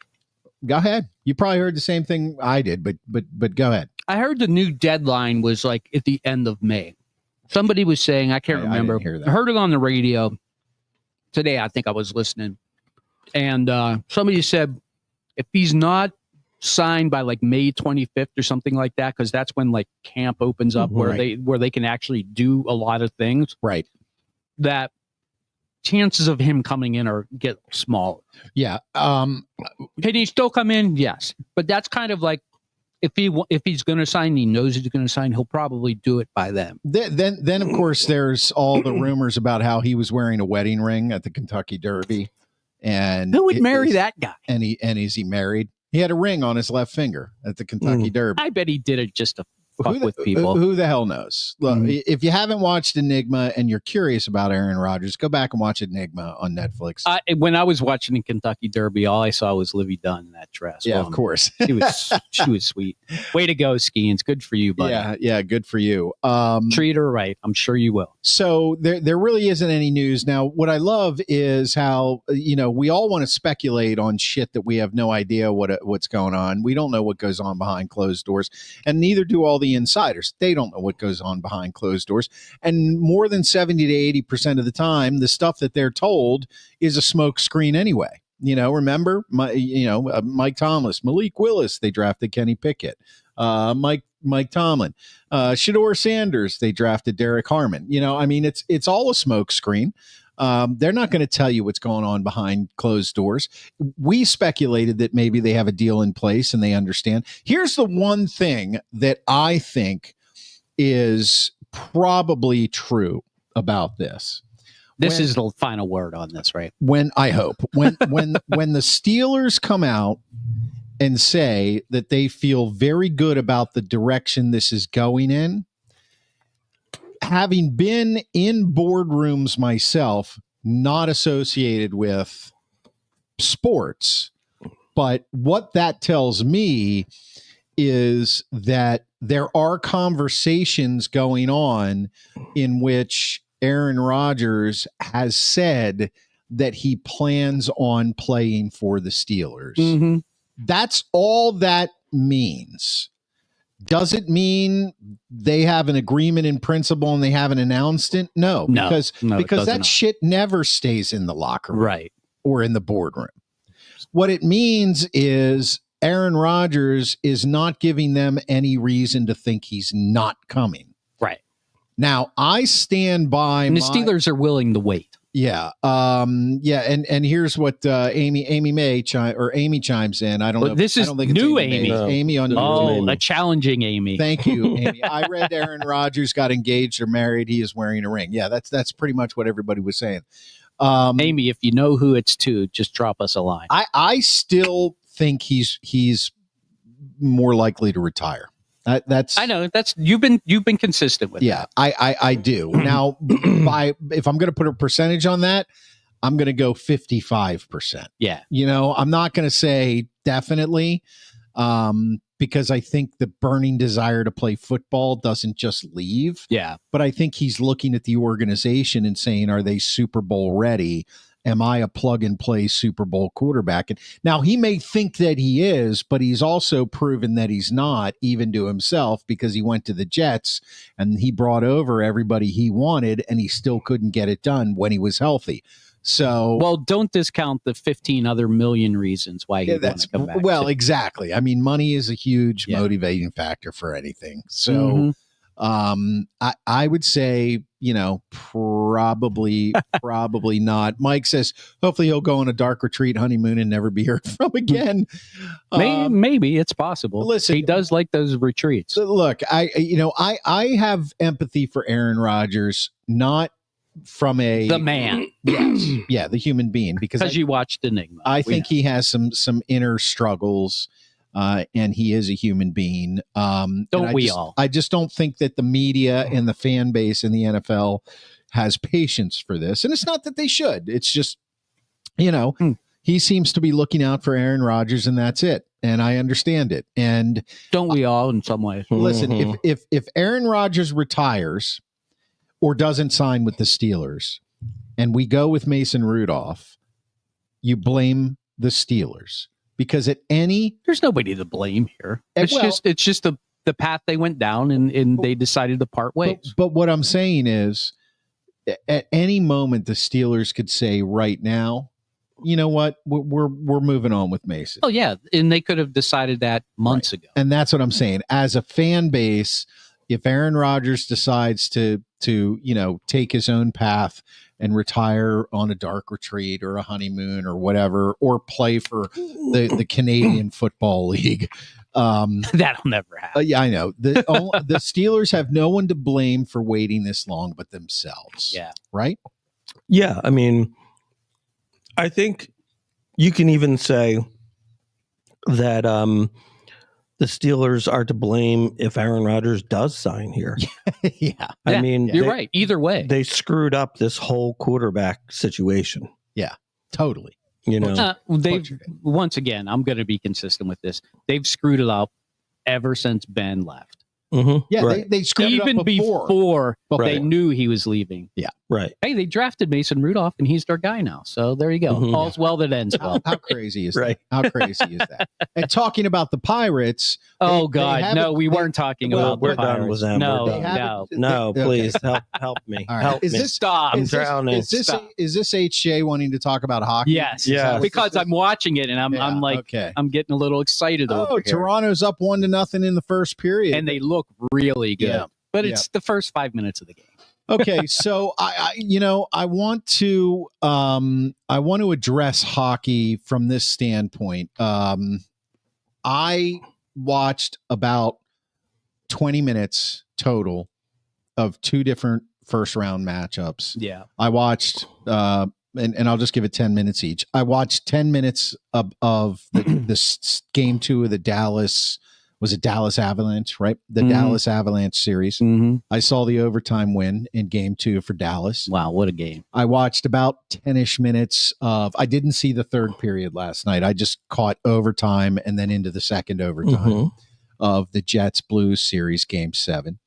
Go ahead. You probably heard the same thing I did, but go ahead. I heard the new deadline was like at the end of May. Somebody was saying, I can't remember. I didn't hear that. I heard it on the radio today. I think I was listening. And somebody said, if he's not signed by like May 25th or something like that, because that's when like camp opens up where they can actually do a lot of things. Right. That chances of him coming in get smaller. Yeah. Can he still come in? Yes. But that's kind of like, if he's going to sign, he knows he's going to sign, he'll probably do it by then. Then of course, there's all the rumors about how he was wearing a wedding ring at the Kentucky Derby. And who would marry that guy? And is he married? He had a ring on his left finger at the Kentucky Derby. I bet he did it just to fuck with people. Who the hell knows? Look, if you haven't watched Enigma and you're curious about Aaron Rodgers, go back and watch Enigma on Netflix. When I was watching the Kentucky Derby, all I saw was Livy Dunn in that dress. Yeah, of course. she was sweet. Way to go, Skeens. Good for you, buddy. Yeah, good for you. Treat her right. I'm sure you will. So there really isn't any news. Now, what I love is how, we all want to speculate on shit that we have no idea what's going on. We don't know what goes on behind closed doors, and neither do all the insiders. They don't know what goes on behind closed doors. And more than 70 to 80% of the time, the stuff that they're told is a smoke screen anyway. Remember, Mike Tomlin, Malik Willis, they drafted Kenny Pickett. Mike Tomlin, Shedeur Sanders, they drafted Derek Harmon. It's all a smoke screen. They're not going to tell you what's going on behind closed doors. We speculated that maybe they have a deal in place and they understand. Here's the one thing that I think is probably true about this. This is the final word on this, right? When the Steelers come out and say that they feel very good about the direction this is going in, having been in boardrooms myself, not associated with sports, but what that tells me is that there are conversations going on in which Aaron Rodgers has said that he plans on playing for the Steelers. That's all that means. Does it mean they have an agreement in principle and they haven't announced it? No, because that shit never stays in the locker room, right, or in the boardroom. What it means is Aaron Rodgers is not giving them any reason to think he's not coming. Right. Now, I stand by. And the Steelers are willing to wait. Yeah. And here's what Amy chimes in. I don't know. This is I don't think it's new Amy. Amy. It's Amy on YouTube. A challenging Amy. Thank you, Amy. I read Aaron Rodgers got engaged or married. He is wearing a ring. Yeah, that's pretty much what everybody was saying. Amy, if you know who it's to, just drop us a line. I still think he's more likely to retire. I know you've been consistent with. Yeah, I do. Now, if I'm going to put a percentage on that, I'm going to go 55%. Yeah, I'm not going to say definitely, because I think the burning desire to play football doesn't just leave. Yeah, but I think he's looking at the organization and saying, "Are they Super Bowl ready? Am I a plug and play Super Bowl quarterback?" And now he may think that he is, but he's also proven that he's not, even to himself, because he went to the Jets and he brought over everybody he wanted and he still couldn't get it done when he was healthy. So, well, don't discount the 15 other million reasons why he wants to come back. Well, exactly. I mean, money is a huge motivating factor for anything. So, I would say, probably not. Mike says, hopefully he'll go on a dark retreat honeymoon and never be heard from again. Maybe it's possible. Listen, he does like those retreats. Look, I have empathy for Aaron Rodgers, not from the man. Yes. Yeah. The human being, because you watched Enigma. I think he has some inner struggles. And he is a human being. I just don't think that the media and the fan base in the NFL has patience for this. And it's not that they should. It's just, he seems to be looking out for Aaron Rodgers, and that's it. And I understand it. And don't we all in some ways? Listen, if Aaron Rodgers retires or doesn't sign with the Steelers, and we go with Mason Rudolph, you blame the Steelers. Because there's nobody to blame here. It's just the path they went down, and they decided to part ways. But what I'm saying is, at any moment the Steelers could say right now, you know what, we're moving on with Mason. Oh yeah, and they could have decided that months ago. And that's what I'm saying. As a fan base, if Aaron Rodgers decides to take his own path and retire on a dark retreat or a honeymoon or whatever, or play for the Canadian Football League. That'll never happen. Yeah, I know. The Steelers have no one to blame for waiting this long but themselves. Yeah. Right? Yeah. I mean, I think you can even say that the Steelers are to blame if Aaron Rodgers does sign here. Yeah. I mean, you're right. Either way, they screwed up this whole quarterback situation. Yeah, totally. They've once again, I'm going to be consistent with this. They've screwed it up ever since Ben left. Mm-hmm. Yeah, right. they screwed even it up before they knew he was leaving. Yeah, right. Hey, they drafted Mason Rudolph, and he's their guy now. So there you go. Mm-hmm. All's well that ends well. How crazy is that? How crazy is that? And talking about the Pirates. Oh God, no, we weren't talking about the Pirates. Done with them. No, please help me. Right. Help me. Stop. I'm drowning. Is this HJ wanting to talk about hockey? Yes. Because I'm watching it, and I'm like, okay. I'm getting a little excited. Oh, Toronto's up 1-0 in the first period, and they look really good. Yeah. But it's the first 5 minutes of the game. Okay, so I want to address hockey from this standpoint. I watched about 20 minutes total of two different first round matchups. Yeah, I watched and I'll just give it 10 minutes each. I watched 10 minutes of the game 2 of the Dallas. Was it Dallas Avalanche, right? The Dallas Avalanche series. Mm-hmm. I saw the overtime win in game 2 for Dallas. Wow, what a game. I watched about 10-ish minutes I didn't see the third period last night. I just caught overtime and then into the second overtime of the Jets Blues series, game 7.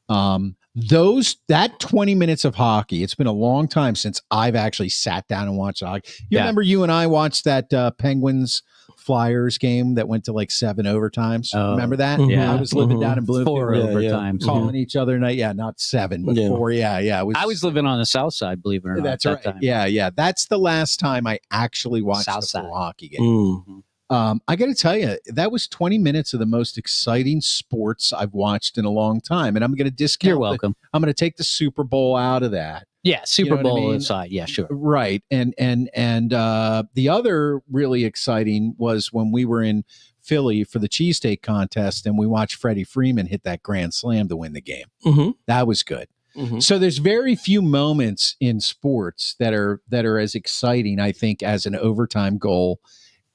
That 20 minutes of hockey, it's been a long time since I've actually sat down and watched hockey. Remember you and I watched that Penguins Flyers game that went to like 7 overtimes. Remember that? Yeah. I was living down in Bloomfield. 4 overtimes. Calling each other night. Yeah, not 7, but 4. Yeah. I was living on the south side, believe it or not. That's right. Time. Yeah. That's the last time I actually watched a full hockey game. I got to tell you, that was 20 minutes of the most exciting sports I've watched in a long time. And I'm going to discount. You're welcome. I'm going to take the Super Bowl out of that. Yeah, Super Bowl I mean? aside. Yeah, sure. Right. And the other really exciting was when we were in Philly for the cheesesteak contest and we watched Freddie Freeman hit that grand slam to win the game. Mm-hmm. That was good. Mm-hmm. So there's very few moments in sports that are as exciting, I think, as an overtime goal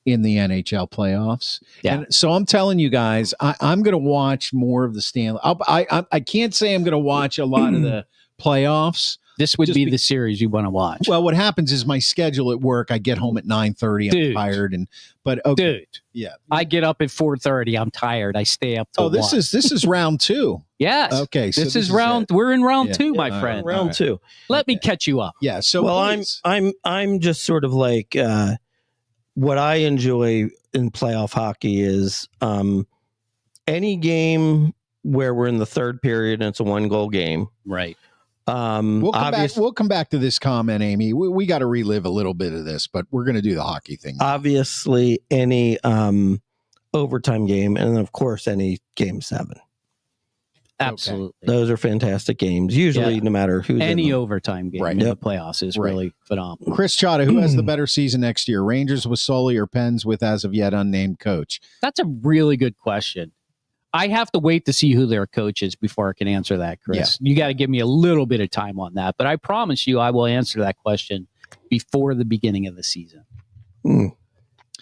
in the NHL playoffs. Yeah. And so I'm telling you guys, I'm going to watch more of the Stanley. I can't say I'm going to watch a lot of the playoffs. This would be the series you want to watch. Well, what happens is my schedule at work, I get home at 9:30. I'm tired. But okay. Dude. Yeah. I get up at 4:30. I'm tired. I stay up till this 1. is round 2. Yes. Okay. So this is round. We're in round 2, my friend. Round 2. Let me catch you up. Yeah. So I'm just sort of like what I enjoy in playoff hockey is any game where we're in the third period and it's a 1-goal game. Right. We'll come back to this comment, Amy. We got to relive a little bit of this, but we're going to do the hockey thing. Obviously, any overtime game, and of course, any game 7. Absolutely. Okay. Those are fantastic games. Usually, no matter who's any overtime game in the playoffs is really phenomenal. Chris Chata, who has the better season next year? Rangers with Sully or Pens with as of yet unnamed coach? That's a really good question. I have to wait to see who their coach is before I can answer that, Chris. Yeah. You got to give me a little bit of time on that. But I promise you I will answer that question before the beginning of the season.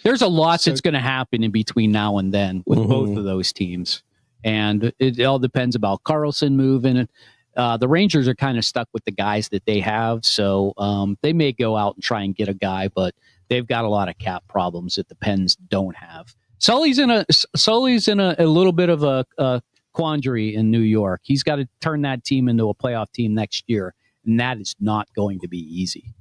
There's a lot that's going to happen in between now and then with both of those teams. And it all depends about Carlson moving. The Rangers are kind of stuck with the guys that they have. So they may go out and try and get a guy, but they've got a lot of cap problems that the Pens don't have. Sully's in a little bit of a quandary in New York. He's got to turn that team into a playoff team next year, and that is not going to be easy.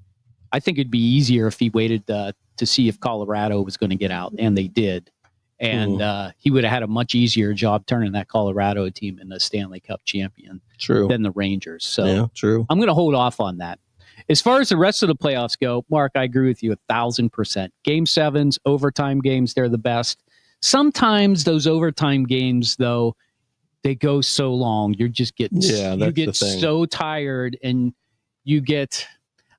I think it'd be easier if he waited to see if Colorado was going to get out, and they did. And he would have had a much easier job turning that Colorado team into a Stanley Cup champion than the Rangers. So I'm going to hold off on that. As far as the rest of the playoffs go, Mark, I agree with you 1,000%. Game 7s, overtime games, they're the best. Sometimes those overtime games, though, they go so long. You're just getting so tired, and you get,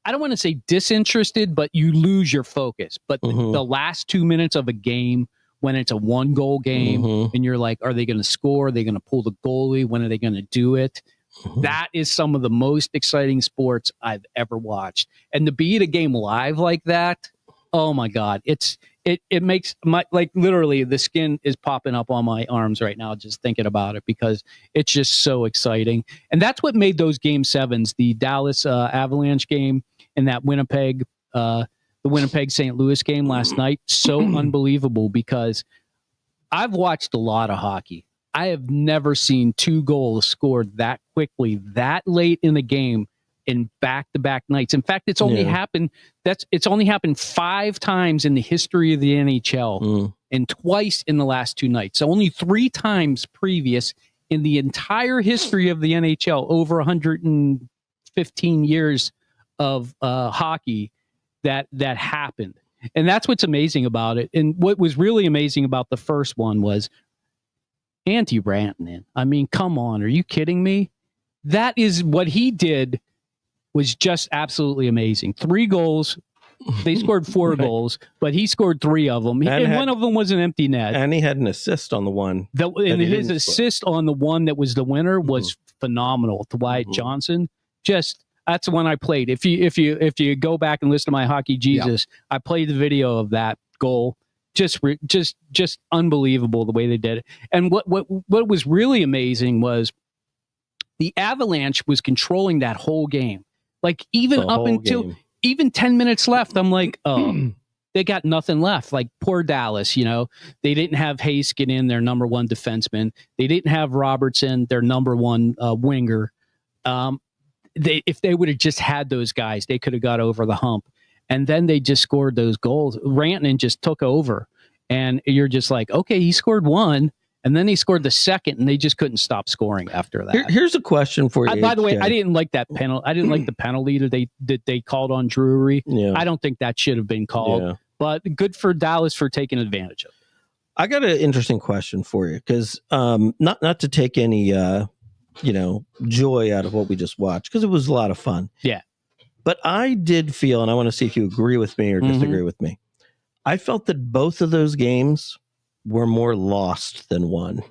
I don't want to say disinterested, but you lose your focus. But the last 2 minutes of a game, when it's a 1-goal game, and you're like, are they going to score? Are they going to pull the goalie? When are they going to do it? That is some of the most exciting sports I've ever watched. And to be at a game live like that, oh my God, it makes my, like, literally the skin is popping up on my arms right now just thinking about it, because it's just so exciting. And that's what made those game 7s, the Dallas Avalanche game and that the Winnipeg St. Louis game last night, so unbelievable, because I've watched a lot of hockey. I have never seen 2 goals scored that quickly, that late in the game, in back-to-back nights. In fact, it's only happened 5 times in the history of the NHL, and twice in the last 2 nights. So only 3 times previous in the entire history of the NHL, over 115 years of hockey, that happened. And that's what's amazing about it. And what was really amazing about the first one was Antti Rantanen. I mean, come on, are you kidding me? That is what he did, was just absolutely amazing. 3 goals. They scored 4 goals, but he scored 3 of them. And one of them was an empty net. And he had an assist on the one. And his assist on the one that was the winner was phenomenal. To Wyatt Johnson. That's the one I played. If you go back and listen to my Hockey Jesus, I played the video of that goal. Just unbelievable the way they did it. And what was really amazing was the Avalanche was controlling that whole game. Like, even up until even 10 minutes left, I'm like, oh, they got nothing left. Like, poor Dallas, they didn't have Heiskanen, their number 1 defenseman. They didn't have Robertson, their number 1 winger. If they would have just had those guys, they could have got over the hump. And then they just scored those goals. Rantanen just took over, and you're just like, okay, he scored 1, and then he scored the second, and they just couldn't stop scoring after that. Here's a question for you. By the way, I didn't like that penalty. I didn't like the penalty that they called on Drury. Yeah. I don't think that should have been called. Yeah. but good for Dallas for taking advantage of it. I got an interesting question for you because not to take any joy out of what we just watched, because it was a lot of fun. Yeah. But I did feel, and I want to see if you agree with me or disagree with me. I felt that both of those games were more lost than won.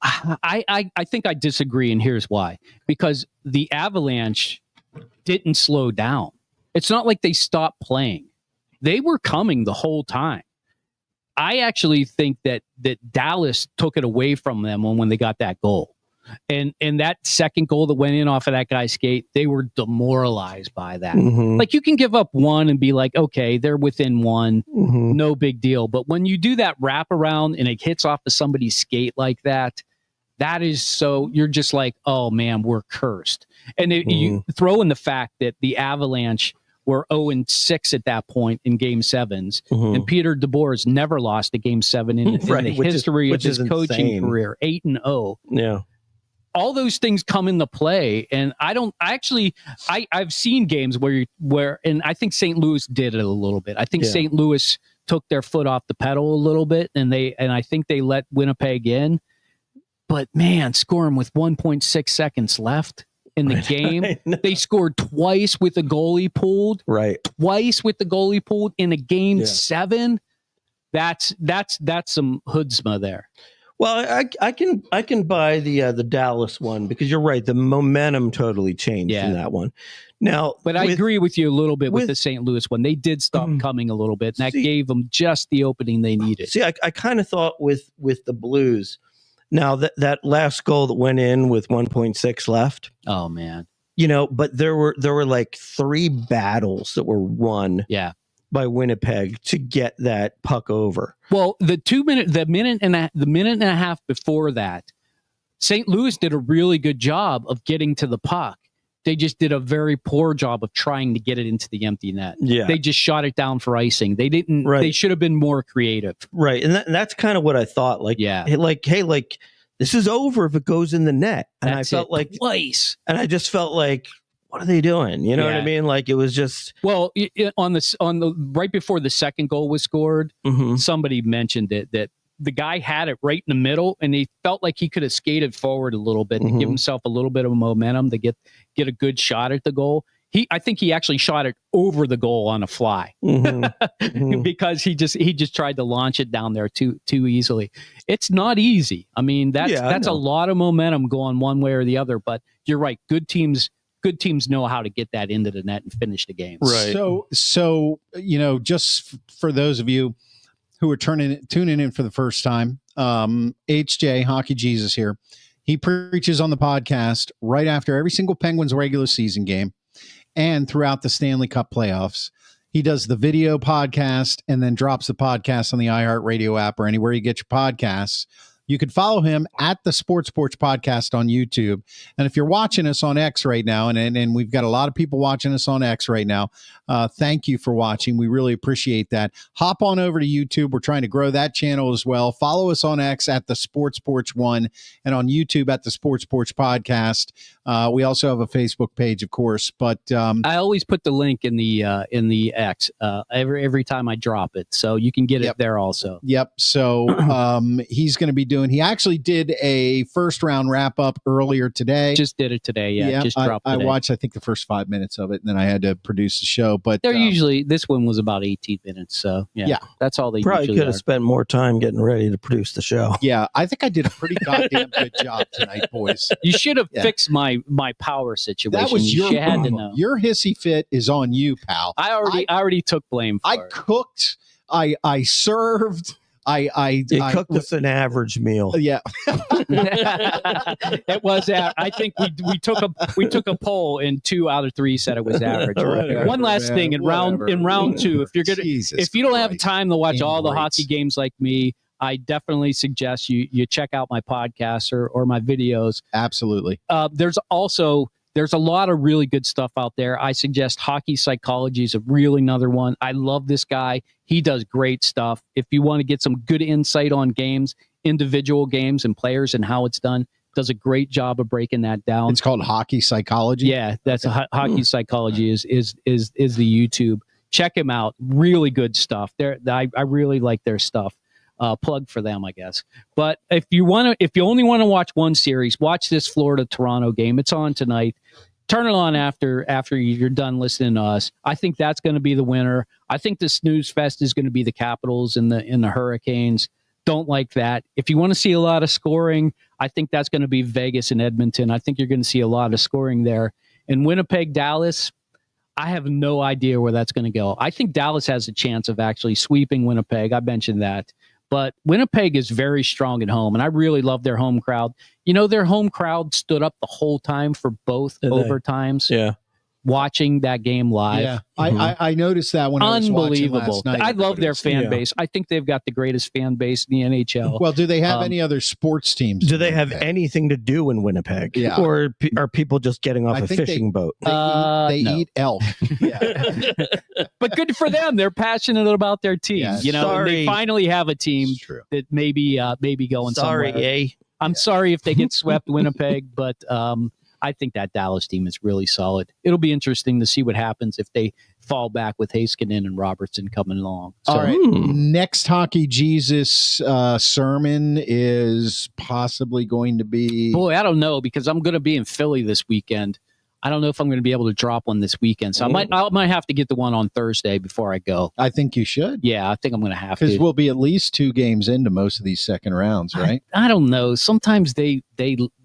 I think I disagree, and here's why. Because the Avalanche didn't slow down. It's not like they stopped playing. They were coming the whole time. I actually think that Dallas took it away from them when they got that goal. And that second goal that went in off of that guy's skate, they were demoralized by that. Like, you can give up one and be like, okay, they're within one, no big deal. But when you do that wraparound and it hits off of somebody's skate like that, that is so, you're just like, oh man, we're cursed. And you throw in the fact that the Avalanche were 0-6 at that point in Game 7s, and Peter DeBoer has never lost a Game 7 in the history of his coaching career, 8-0. Yeah. All those things come into play, and I've seen games where and I think St. Louis did it a little bit. I think St. Louis took their foot off the pedal a little bit, and I think they let Winnipeg in. But man, scoring with 1.6 seconds left in the game, they scored twice with the goalie pulled. Right, twice with the goalie pulled in a Game 7. That's some chutzpah there. Well, I can buy the Dallas one, because you're right. The momentum totally changed in that one. Now, but I agree with you a little bit with the St. Louis one. They did stop coming a little bit, and that gave them just the opening they needed. See, I kind of thought with the Blues. Now that last goal that went in with 1.6 left. Oh man. But there were like 3 battles that were won. Yeah. By Winnipeg to get that puck over. Well, the minute and a half before that, St. Louis did a really good job of getting to the puck. They just did a very poor job of trying to get it into the empty net. Yeah. They just shot it down for icing. They didn't. Right. They should have been more creative. Right, and that's kind of what I thought. Like, hey, this is over if it goes in the net. And I felt like twice. And I just felt like, what are they doing? You know what I mean? Like, it was just on the right before the second goal was scored. Somebody mentioned it, that the guy had it right in the middle, and he felt like he could have skated forward a little bit to give himself a little bit of momentum to get a good shot at the goal. I think he actually shot it over the goal on a fly because he just tried to launch it down there too easily. It's not easy. I mean, that's a lot of momentum going one way or the other. But you're right. Good teams know how to get that into the net and finish the game. Right. So just for those of you who are tuning in for the first time, HJ Hockey Jesus here. He preaches on the podcast right after every single Penguins regular season game and throughout the Stanley Cup playoffs. He does the video podcast and then drops the podcast on the iHeartRadio app or anywhere you get your podcasts. You can follow him at the Sports Porch Podcast on YouTube. And if you're watching us on X right now, and we've got a lot of people watching us on X right now, thank you for watching. We really appreciate that. Hop on over to YouTube. We're trying to grow that channel as well. Follow us on X at the Sports Porch 1 and on YouTube at the Sports Porch Podcast. We also have a Facebook page, of course, but I always put the link in the X every time I drop it, so you can get it there also. Yep. So he's going to be he actually did a first round wrap up earlier today. Just did it today. Yeah. Just dropped I watched, I think, the first 5 minutes of it, and then I had to produce the show. But they're usually, this one was about 18 minutes. So yeah, that's all they probably could have spent more time getting ready to produce the show. Yeah. I think I did a pretty goddamn good job tonight, boys. You should have fixed my power situation. That was you had to know. Your hissy fit is on you, pal. I already took blame for it. I cooked. I served. I cooked us an average meal. Yeah. It was. I think we took a poll, and 2 out of 3 said it was average. One last thing in round 2, if you don't have time to watch all the hockey games like me, I definitely suggest you check out my podcast or my videos. Absolutely. There's a lot of really good stuff out there. I suggest Hockey Psychology is a really another one. I love this guy. He does great stuff. If you want to get some good insight on games, individual games and players and how it's done, does a great job of breaking that down. It's called Hockey Psychology. Yeah, that's Hockey Psychology is the YouTube check him out. Really good stuff. I really like their stuff. Plug for them, I guess. But if you only want to watch one series, watch this Florida-Toronto game. It's on tonight. Turn it on after you're done listening to us. I think that's going to be the winner. I think the snooze fest is going to be the Capitals and the Hurricanes. Don't like that. If you want to see a lot of scoring, I think that's going to be Vegas and Edmonton. I think you're going to see a lot of scoring there. And Winnipeg, Dallas, I have no idea where that's going to go. I think Dallas has a chance of actually sweeping Winnipeg. I mentioned that. But Winnipeg is very strong at home, and I really love their home crowd. Their home crowd stood up the whole time for both overtimes. Yeah. Watching that game live. Yeah, I noticed that when I was watching last night. I love their fan base. I think they've got the greatest fan base in the NHL. Well, do they have any other sports teams? Do they have anything to do in Winnipeg? Yeah. Or are people just getting off a fishing boat? They eat elk. Yeah. But good for them. They're passionate about their team. Yeah, and they finally have a team that maybe going somewhere. I'm sorry if they get swept, Winnipeg, but I think that Dallas team is really solid. It'll be interesting to see what happens if they fall back with Heiskanen and Robertson coming along. So, all right. Next Hockey Jesus sermon is possibly going to be... Boy, I don't know, because I'm going to be in Philly this weekend. I don't know if I'm going to be able to drop one this weekend. So I might have to get the one on Thursday before I go. I think you should. Yeah, I think I'm going to have to. Because we'll be at least 2 games into most of these second rounds, right? I don't know. Sometimes they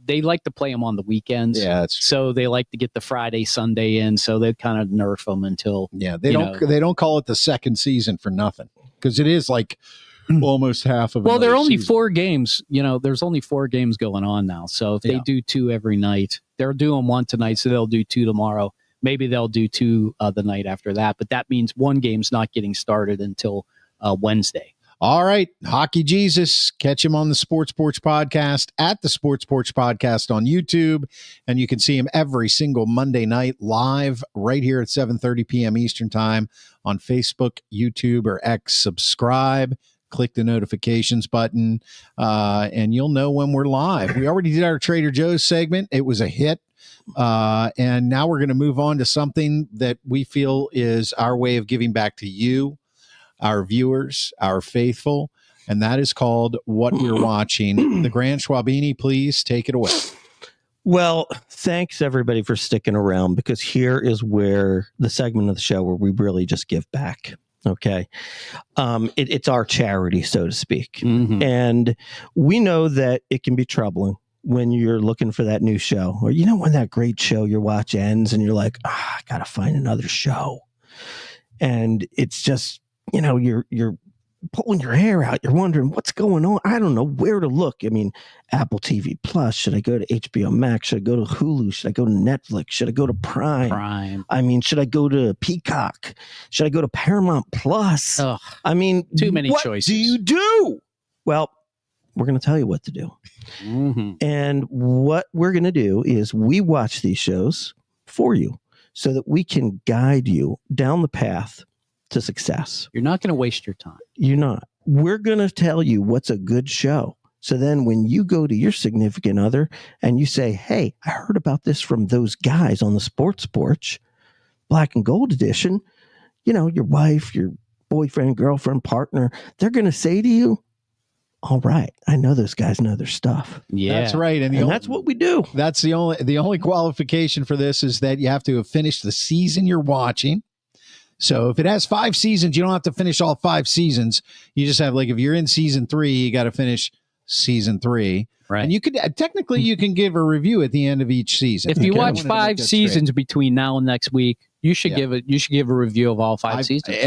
like to play them on the weekends. Yeah, that's true. So they like to get the Friday, Sunday in. So they kind of nerf them until. Yeah, they don't call it the second season for nothing, because it is like almost half of. Well, there are only 4 games. There's only 4 games going on now. So if they do 2 every night, they're doing 1 tonight, so they'll do 2 tomorrow. Maybe they'll do 2 the night after that. But that means 1 game's not getting started until Wednesday. All right, Hockey Jesus, catch him on the Sports Porch Podcast at the Sports Porch Podcast on YouTube, and you can see him every single Monday night live right here at 7:30 p.m. Eastern Time on Facebook, YouTube, or X. Subscribe, click the notifications button, and you'll know when we're live. We already did our Trader Joe's segment. It was a hit. And now we're going to move on to something that we feel is our way of giving back to you, our viewers, our faithful, and that is called What We're Watching. The Grand Schwabini, please take it away. Well, thanks everybody for sticking around, because here is where the segment of the show where we really just give back. Okay. It's our charity, so to speak. Mm-hmm. And we know that it can be troubling when you're looking for that new show, or when that great show you watch ends and you're like, I got to find another show. And it's just, you're pulling your hair out. You're wondering what's going on. I don't know where to look. I mean, Apple TV Plus. Should I go to HBO Max? Should I go to Hulu? Should I go to Netflix? Should I go to Prime? I mean, should I go to Peacock? Should I go to Paramount Plus? Ugh, I mean, too many choices. What do you do? Well, we're going to tell you what to do. Mm-hmm. And what we're going to do is we watch these shows for you so that we can guide you down the path to success. You're not going to waste your time. You're not. We're going to tell you what's a good show. So then when you go to your significant other and you say, hey, I heard about this from those guys on the Sports Porch, Black and Gold edition, your wife, your boyfriend, girlfriend, partner, they're going to say to you, all right, I know those guys know their stuff. Yeah, that's right. And that's what we do. That's the only qualification for this is that you have to have finished the season you're watching. So if it has 5 seasons, you don't have to finish all 5 seasons. You just have, if you're in season 3, you got to finish season 3. Right. And you could technically you can give a review at the end of each season. If you watch 5 seasons between now and next week, you should give a review of all 5 seasons.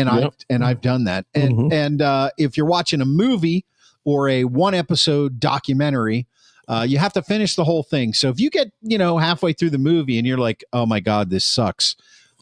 And I've done that. And if you're watching a movie or a 1-episode documentary, you have to finish the whole thing. So if you get, halfway through the movie and you're like, oh my God, this sucks.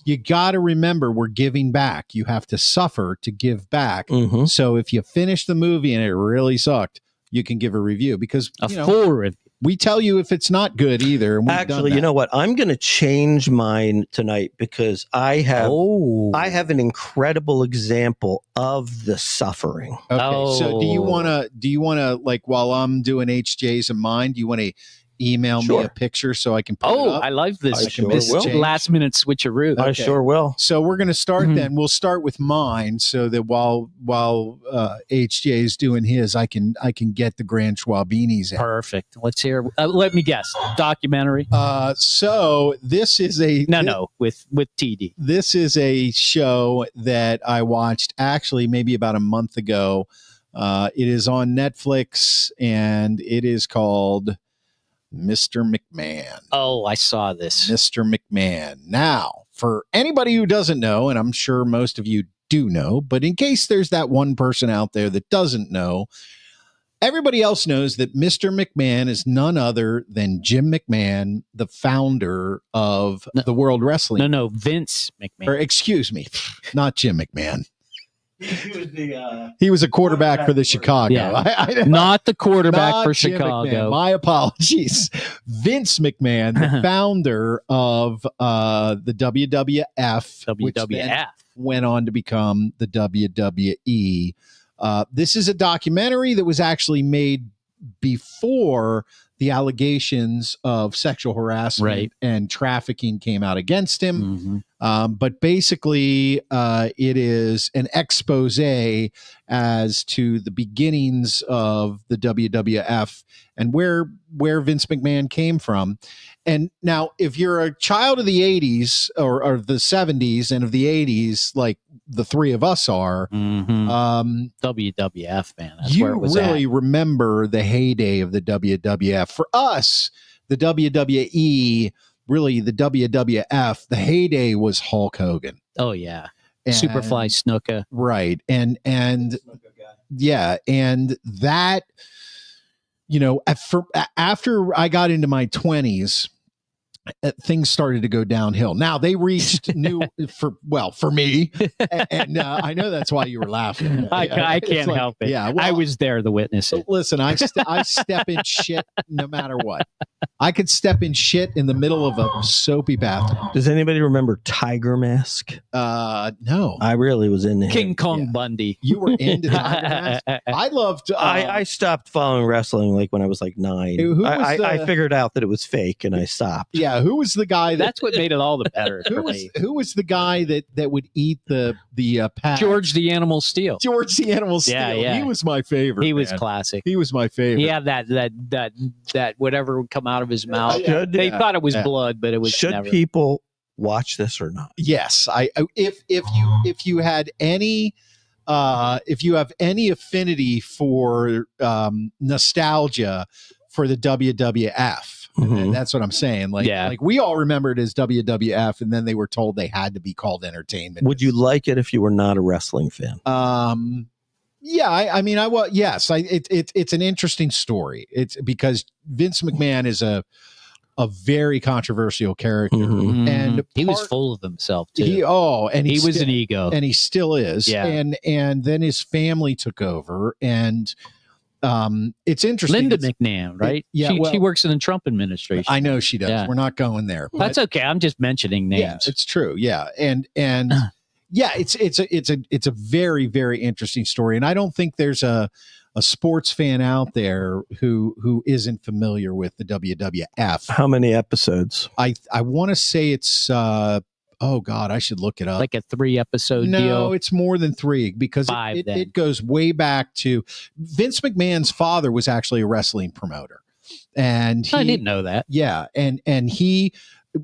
You got to remember we're giving back. You have to suffer to give back. Mm-hmm. So if you finish the movie and it really sucked, you can give a review because full review. We tell you if it's not good either. And actually, you know what? I'm going to change mine tonight because I have an incredible example of the suffering. Okay. So do you want to while I'm doing HJ's and mine, do you want to email me Sure. a picture so I can put it Oh, up? I love this. I sure This will. last minute switcheroo. I Okay. sure will. So we're going to start Mhm. then. We'll start with mine so that while HJ is doing his, I can get the Grand Schwabinis out. Perfect. Let's hear. Let me guess. Documentary. So this is with TD. This is a show that I watched actually maybe about a month ago. It is on Netflix and it is called Mr. McMahon. Oh, I saw this. Mr. McMahon. Now, for anybody who doesn't know, and I'm sure most of you do know, but in case there's that one person out there that doesn't know, everybody else knows that Mr. McMahon is none other than Jim McMahon, the founder of the World Wrestling. No, Vince McMahon. Or excuse me, not Jim McMahon. He was a quarterback for the Chicago. Yeah. Not the quarterback Not for Jim Chicago. McMahon. My apologies. Vince McMahon, the founder of the WWF, which then WWF. went on to become the WWE. This is a documentary that was actually made before the allegations of sexual harassment and trafficking came out against him. Mhm. But basically, it is an expose as to the beginnings of the WWF and where Vince McMahon came from. And now, if you're a child of the 80s or the 70s and of the 80s, like the three of us are, WWF, man. That's where you it was really at. remember the heyday of the WWF. For us, the WWE, really the WWF, the heyday was Hulk Hogan. Oh, yeah. And- Superfly Snuka. Right. And yeah, and that, after I got into my 20s, things started to go downhill. Now they reached for me, and I know that's why you were laughing. I can't help it. Yeah, I was there to witness it. Listen, I step in shit no matter what. I could step in shit in the middle of a soapy bathroom. Does anybody remember Tiger Mask? No. I really was into him. King Kong Yeah. Bundy. You were into Tiger Mask? I loved. I stopped following wrestling like when I was like 9. Who was I figured out that it was fake and I stopped. Yeah, who was the guy that? That's what made it all the better for me. Who was the guy that would eat the pads? George the Animal Steel. George the Animal Steel. Yeah. He was my favorite. He was man. classic. He was my favorite. He had that whatever would come out of his mouth. They Yeah. thought it was Yeah. blood, but it was Should never. people watch this or not? Yes, if you had any if you have any affinity for nostalgia for the WWF. Mhm. And that's what I'm saying. Like we all remember it as WWF, and then they were told they had to be called entertainment. Would you like it if you were not a wrestling fan? Yeah, I mean, yes, it's an interesting story. It's because Vince McMahon is a very controversial character, Mhm. and he was full of himself too. he was an ego, and he still is. Yeah. And then his family took over, and it's interesting. Linda McMahon, right? She works in the Trump administration. I know she does. Yeah. We're not going there. That's okay. I'm just mentioning names. Yeah, it's true. Yeah, and yeah, it's a very, very interesting story, and I don't think there's a sports fan out there who isn't familiar with the WWF. How many episodes? I want to say it's oh God, I should look it up. Like a 3-episode No, deal. it's more than 3 because 5 then. it goes way back to Vince McMahon's father was actually a wrestling promoter, and I didn't know that. Yeah, and he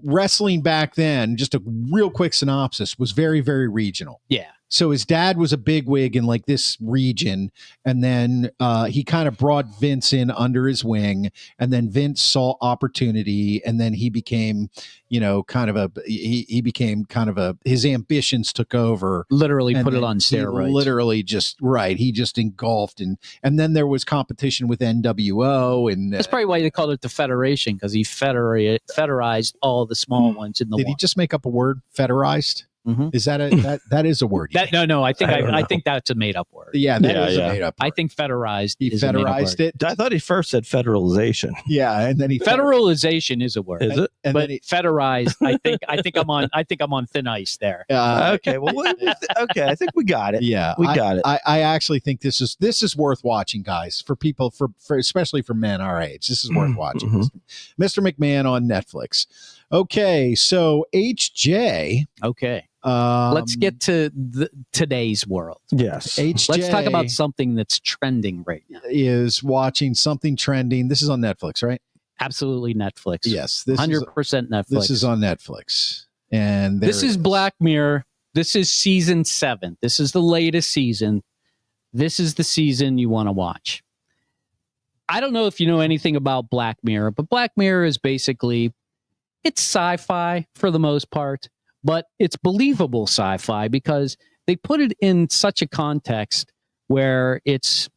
wrestling back then. Just a real quick synopsis was very, very regional. Yeah. So his dad was a bigwig in like this region, and then he kind of brought Vince in under his wing, and then Vince saw opportunity, and then he became, he became kind of his ambitions took over. Literally And put it then on he steroids. Literally he just engulfed, and then there was competition with NWO, and That's probably why they called it the Federation, because he federized all the small ones in the did he one. just make up a word, federized? Mhm. Is that that is a word? you think? No. I think I don't I know. think that's a made up word. Yeah, that is Yeah. a made up. I word. think federalized. He is a made-up federalized word. it. I thought he first said federalization. Yeah, and then he Federalization is a word. Is it? and But then he, federalized, I think I'm on thin ice there. Okay. Well, okay. I think we got it. Yeah, We got it. I actually think this is worth watching, guys. For people, for especially for men our age, this is worth watching. Mhm. Mr. McMahon on Netflix. Okay, so HJ. Okay. Let's get to today's world. Yes. HJ. Let's talk about something that's trending right now. Is watching something trending. This is on Netflix, right? Absolutely Netflix. Yes, this 100% Netflix. This is on Netflix, and This is Black Mirror. This is season 7. This is the latest season. This is the season you want to watch. I don't know if you know anything about Black Mirror, but Black Mirror is basically, it's sci-fi for the most part, but it's believable sci-fi because they put it in such a context where it's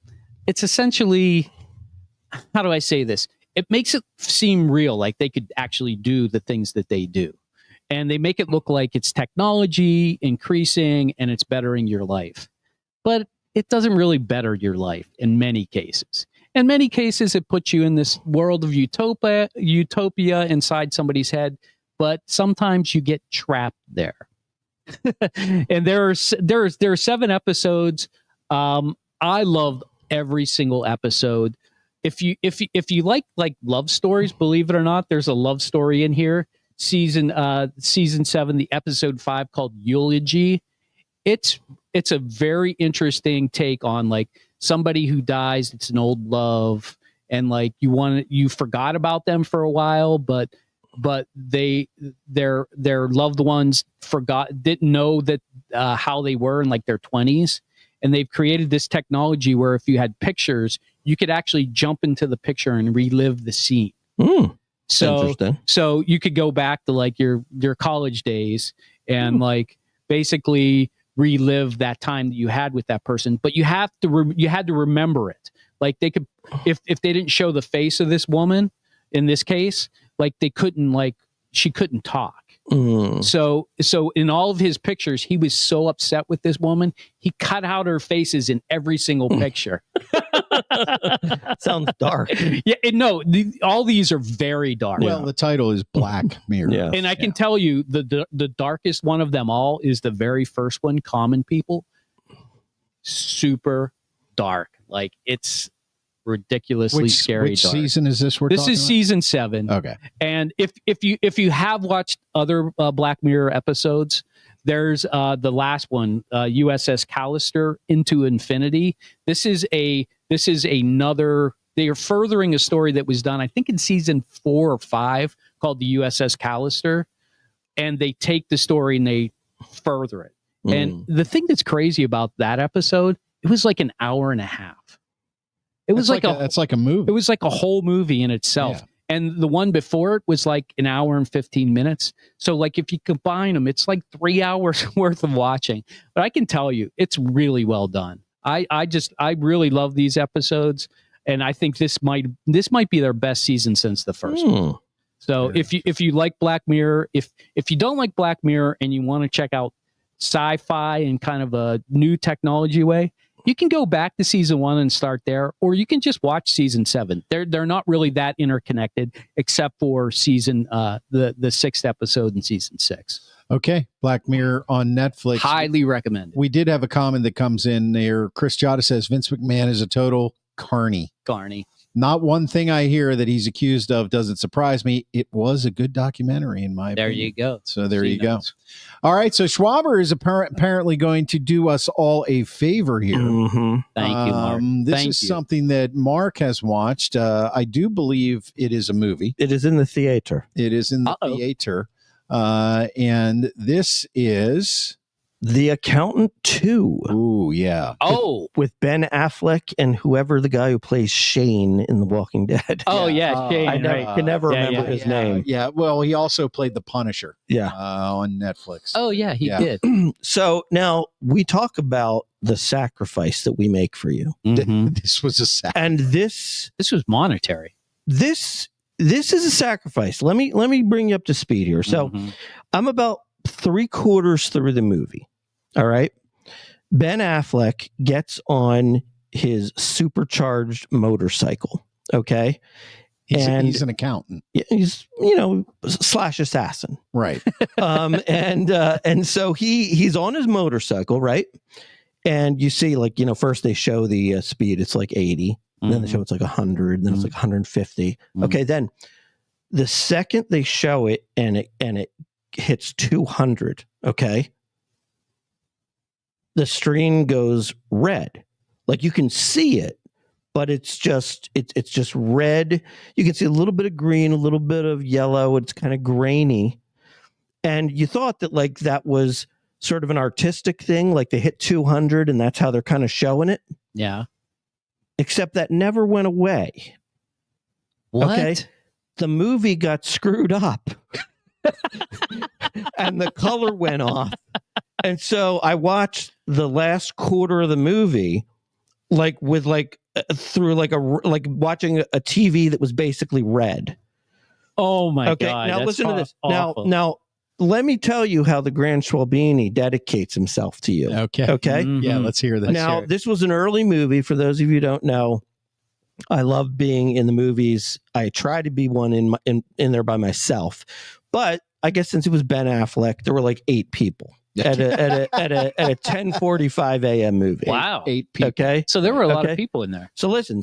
essentially, how do I say this? It makes it seem real, like they could actually do the things that they do. And they make it look like it's technology increasing and it's bettering your life. But it doesn't really better your life in many cases. In many cases, it puts you in this world of utopia inside somebody's head, but sometimes you get trapped there. And there are 7 episodes. I loved every single episode. If you like love stories, believe it or not, there's a love story in here. Season 7, the episode 5 called Eulogy. It's a very interesting take on like somebody who dies. It's an old love, and like you forgot about them for a while, but their loved ones didn't know that how they were in like their 20s, and they've created this technology where if you had pictures, you could actually jump into the picture and relive the scene. So you could go back to like your college days and like basically relive that time that you had with that person, but you had to remember it. Like they could, if they didn't show the face of this woman in this case, like she couldn't talk. So in all of his pictures, he was so upset with this woman, he cut out her faces in every single picture. Sounds dark. Yeah, all these are very dark. Well, the title is Black Mirror. Yeah. And I can tell you the darkest one of them all is the very first one, Common People. Super dark. Like it's ridiculously scary. Which dark. season is this? This is season 7. Okay. And if you have watched other Black Mirror episodes, there's the last one, USS Callister Into Infinity. This is another. They are furthering a story that was done, I think, in season 4 or 5, called the USS Callister, and they take the story and they further it. And the thing that's crazy about that episode, it was like an hour and a half. It was it's like a movie. It was like a whole movie in itself. Yeah. And the one before it was like an hour and 15 minutes. So like if you combine them, it's like 3 hours worth of watching. But I can tell you, it's really well done. I really love these episodes, and I think this might be their best season since the first one. So if you like Black Mirror, if you don't like Black Mirror and you want to check out sci-fi in kind of a new technology way, you can go back to season 1 and start there, or you can just watch season 7. They're not really that interconnected, except for season the 6th episode in season 6. Okay, Black Mirror on Netflix. Highly recommended. We did have a comment that comes in there. Chris Jota says Vince McMahon is a total carny. Not one thing I hear that he's accused of doesn't surprise me. It was a good documentary, in my opinion. There you go. So there you go. All right. So Schwaber is apparently going to do us all a favor here. Thank you, Mark. This is something that Mark has watched. I do believe it is a movie. It is in the theater. It is in the theater. And this is The Accountant 2. Ooh, yeah. With Ben Affleck and whoever the guy who plays Shane in The Walking Dead. Shane. I can never remember his name. Yeah, well, he also played the Punisher. Yeah. On Netflix. Oh, yeah, he did. So now we talk about the sacrifice that we make for you. This was a sacrifice. And this was monetary. This is a sacrifice. Let me bring you up to speed here. So I'm about 3/4 through the movie. All right. Ben Affleck gets on his supercharged motorcycle. Okay. He's an accountant. He's, slash assassin. Right. And so he's on his motorcycle, right? And you see, like, first they show the speed, it's like 80. Mm-hmm. Then they show it's like 100, then it's like 150. Mm-hmm. Okay, then the second they show it and it hits 200, okay, the screen goes red. Like, you can see it, but it's just red. You can see a little bit of green, a little bit of yellow. It's kind of grainy. And you thought that, like, that was sort of an artistic thing, like they hit 200 and that's how they're kind of showing it. Yeah. Except that never went away. What? Okay. The movie got screwed up and the color went off. And so I watched the last quarter of the movie, like with through like watching a TV that was basically red. Oh my God. Now that's listen to this. Awful. Now let me tell you how the Grand Schwalbini dedicates himself to you. Okay. Mm-hmm. Yeah, let's hear this. Now, this was an early movie. For those of you who don't know, I love being in the movies. I try to be one in there by myself. But I guess since it was Ben Affleck, there were like 8 people at a 10:45 a.m. movie. Wow. 8 people. Okay. So there were a lot of people in there. So listen,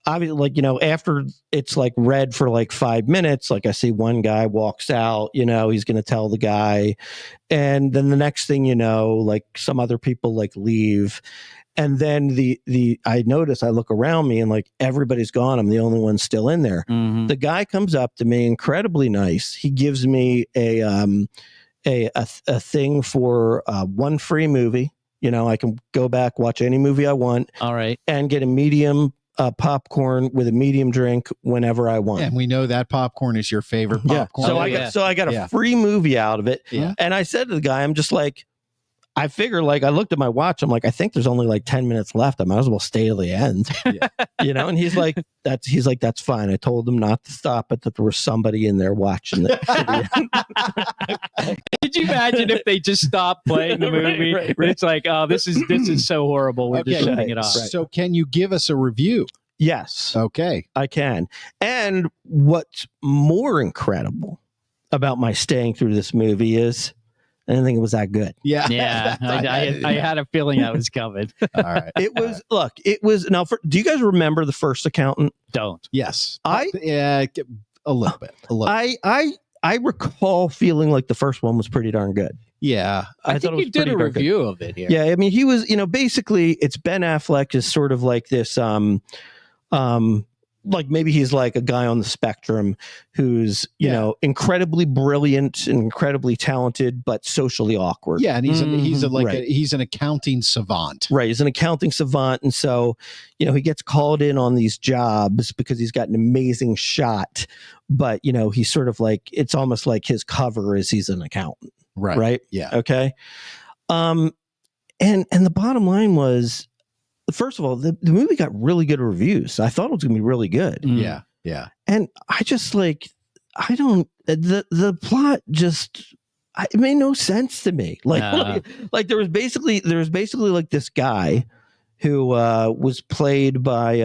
obviously, like, after it's like red for like 5 minutes, like I see one guy walks out, he's going to tell the guy. And then the next thing like some other people like leave. And then I notice, I look around me and like everybody's gone. I'm the only one still in there. Mm-hmm. The guy comes up to me, incredibly nice. He gives me a thing for one free movie. I can go back, watch any movie I want. All right. And get a medium popcorn with a medium drink whenever I want. And we know that popcorn is your favorite popcorn. Yeah. So I got a free movie out of it. Yeah. And I said to the guy, I'm just like, I figure, like, I looked at my watch. I'm like, I think there's only like 10 minutes left. I might as well stay till the end. Yeah. And he's like, that's fine. I told him not to stop it, that there was somebody in there watching it. Could you imagine if they just stopped playing the movie? Right. It's like, oh, this is so horrible. We're just shutting it off. Right. So can you give us a review? Yes. Okay. I can. And what's more incredible about my staying through this movie is I didn't think it was that good. Yeah. I had a feeling that was coming. All right. It was now. Do you guys remember The First Accountant? Don't. Yes. A little bit. I recall feeling like the first one was pretty darn good. Yeah. I think you did a review of it here. Yeah. I mean, he was, basically it's Ben Affleck is sort of like this, like maybe he's like a guy on the spectrum who's, incredibly brilliant and incredibly talented, but socially awkward. Yeah. And he's an accounting savant. Right. He's an accounting savant. And so, he gets called in on these jobs because he's got an amazing shot, but, he's sort of like, it's almost like his cover is he's an accountant. Right. Right. Yeah. Okay. And the bottom line was, first of all, the movie got really good reviews. I thought it was going to be really good. Yeah. Yeah. And I just the plot just, it made no sense to me. Like there was basically like this guy who was played by,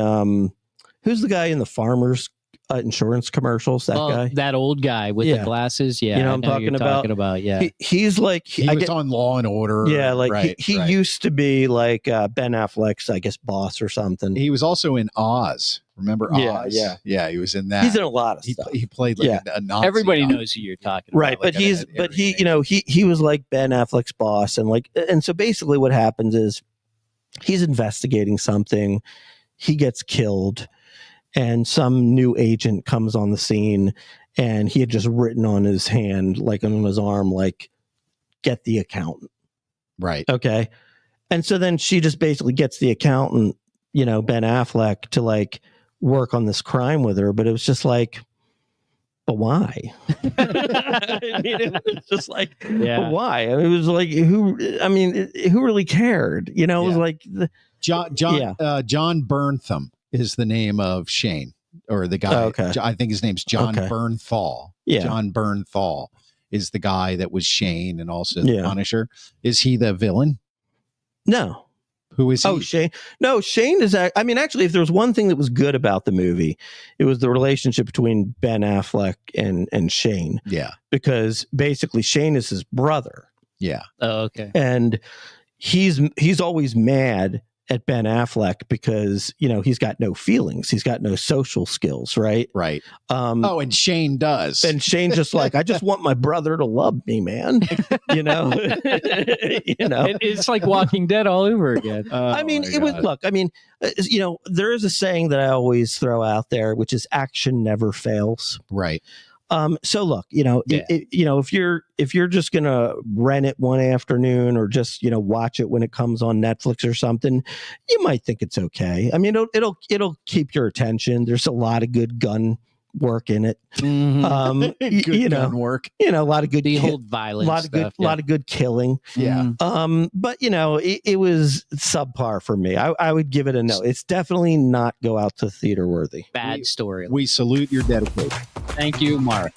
who's the guy in the Farmers insurance commercials, that guy, that old guy with the glasses. Yeah, I'm talking about. Yeah, he's like he was on Law and Order. Yeah, like he used to be like Ben Affleck's, I guess, boss or something. He was also in Oz. Remember Oz? Yeah. He was in that. He's in a lot of stuff. He played like a Nazi. Everybody knows who you're talking right, about. Right, he was like Ben Affleck's boss, and so basically what happens is he's investigating something. He gets killed. And some new agent comes on the scene, and he had just written on his hand, like on his arm, like, get the accountant. Right. Okay. And so then she just basically gets the accountant, Ben Affleck, to like work on this crime with her. But it was just like, but why? I mean, it was just like, but why? I mean, it was like, who really cared? It was like John Berntham is the name of Shane, or the guy. Okay. I think his name's John Bernthal. Yeah. John Bernthal is the guy that was Shane and also the Punisher. Is he the villain? No. Who is he? Oh, Shane. No, Shane is, I mean, actually, if there was one thing that was good about the movie, it was the relationship between Ben Affleck and Shane. Yeah. Because basically Shane is his brother. Yeah. Oh, okay. And he's always mad at Ben Affleck because, you know, he's got no feelings. He's got no social skills, right? Right. And Shane does. And Shane just like, I just want my brother to love me, man. You know? You know? It's like Walking Dead all over again. I mean, you know, there is a saying that I always throw out there, which is action never fails. Right. So look, you know, you know, if you're just going to rent it one afternoon or just, you know, watch it when it comes on Netflix or something, you might think it's okay. I mean, it'll keep your attention. There's a lot of good gun work in it. Mm-hmm. You know, gun work. You know, a lot of good behold violence. A lot of good killing. Yeah. But you know, it was subpar for me. I would give it a no. It's definitely not go out to theater worthy. Bad story. We salute your dedication. Thank you, Mark.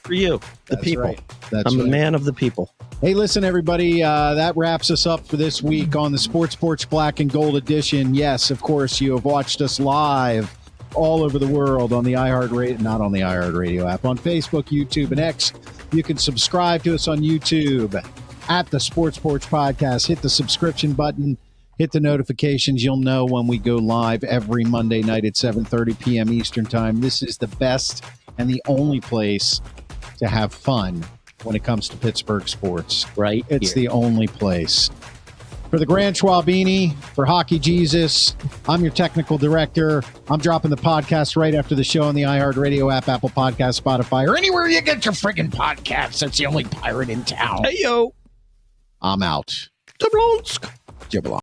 For you, the That's people. Right. I'm a man of the people. Hey, listen, everybody. That wraps us up for this week on the Sports Porch Black and Gold Edition. Yes, of course, you have watched us live all over the world on the iHeartRadio, not on the iHeartRadio app, on Facebook, YouTube, and X. You can subscribe to us on YouTube at the Sports Porch Podcast. Hit the subscription button. Hit the notifications. You'll know when we go live every Monday night at 7:30 p.m. Eastern Time. This is the best and the only place to have fun when it comes to Pittsburgh sports. Right. It's the only place. For the Grand Schwabini, for Hockey Jesus, I'm your technical director. I'm dropping the podcast right after the show on the iHeartRadio app, Apple Podcasts, Spotify, or anywhere you get your friggin' podcasts. That's the only pirate in town. Hey, yo. I'm out. Jablonsk. Jablonsk.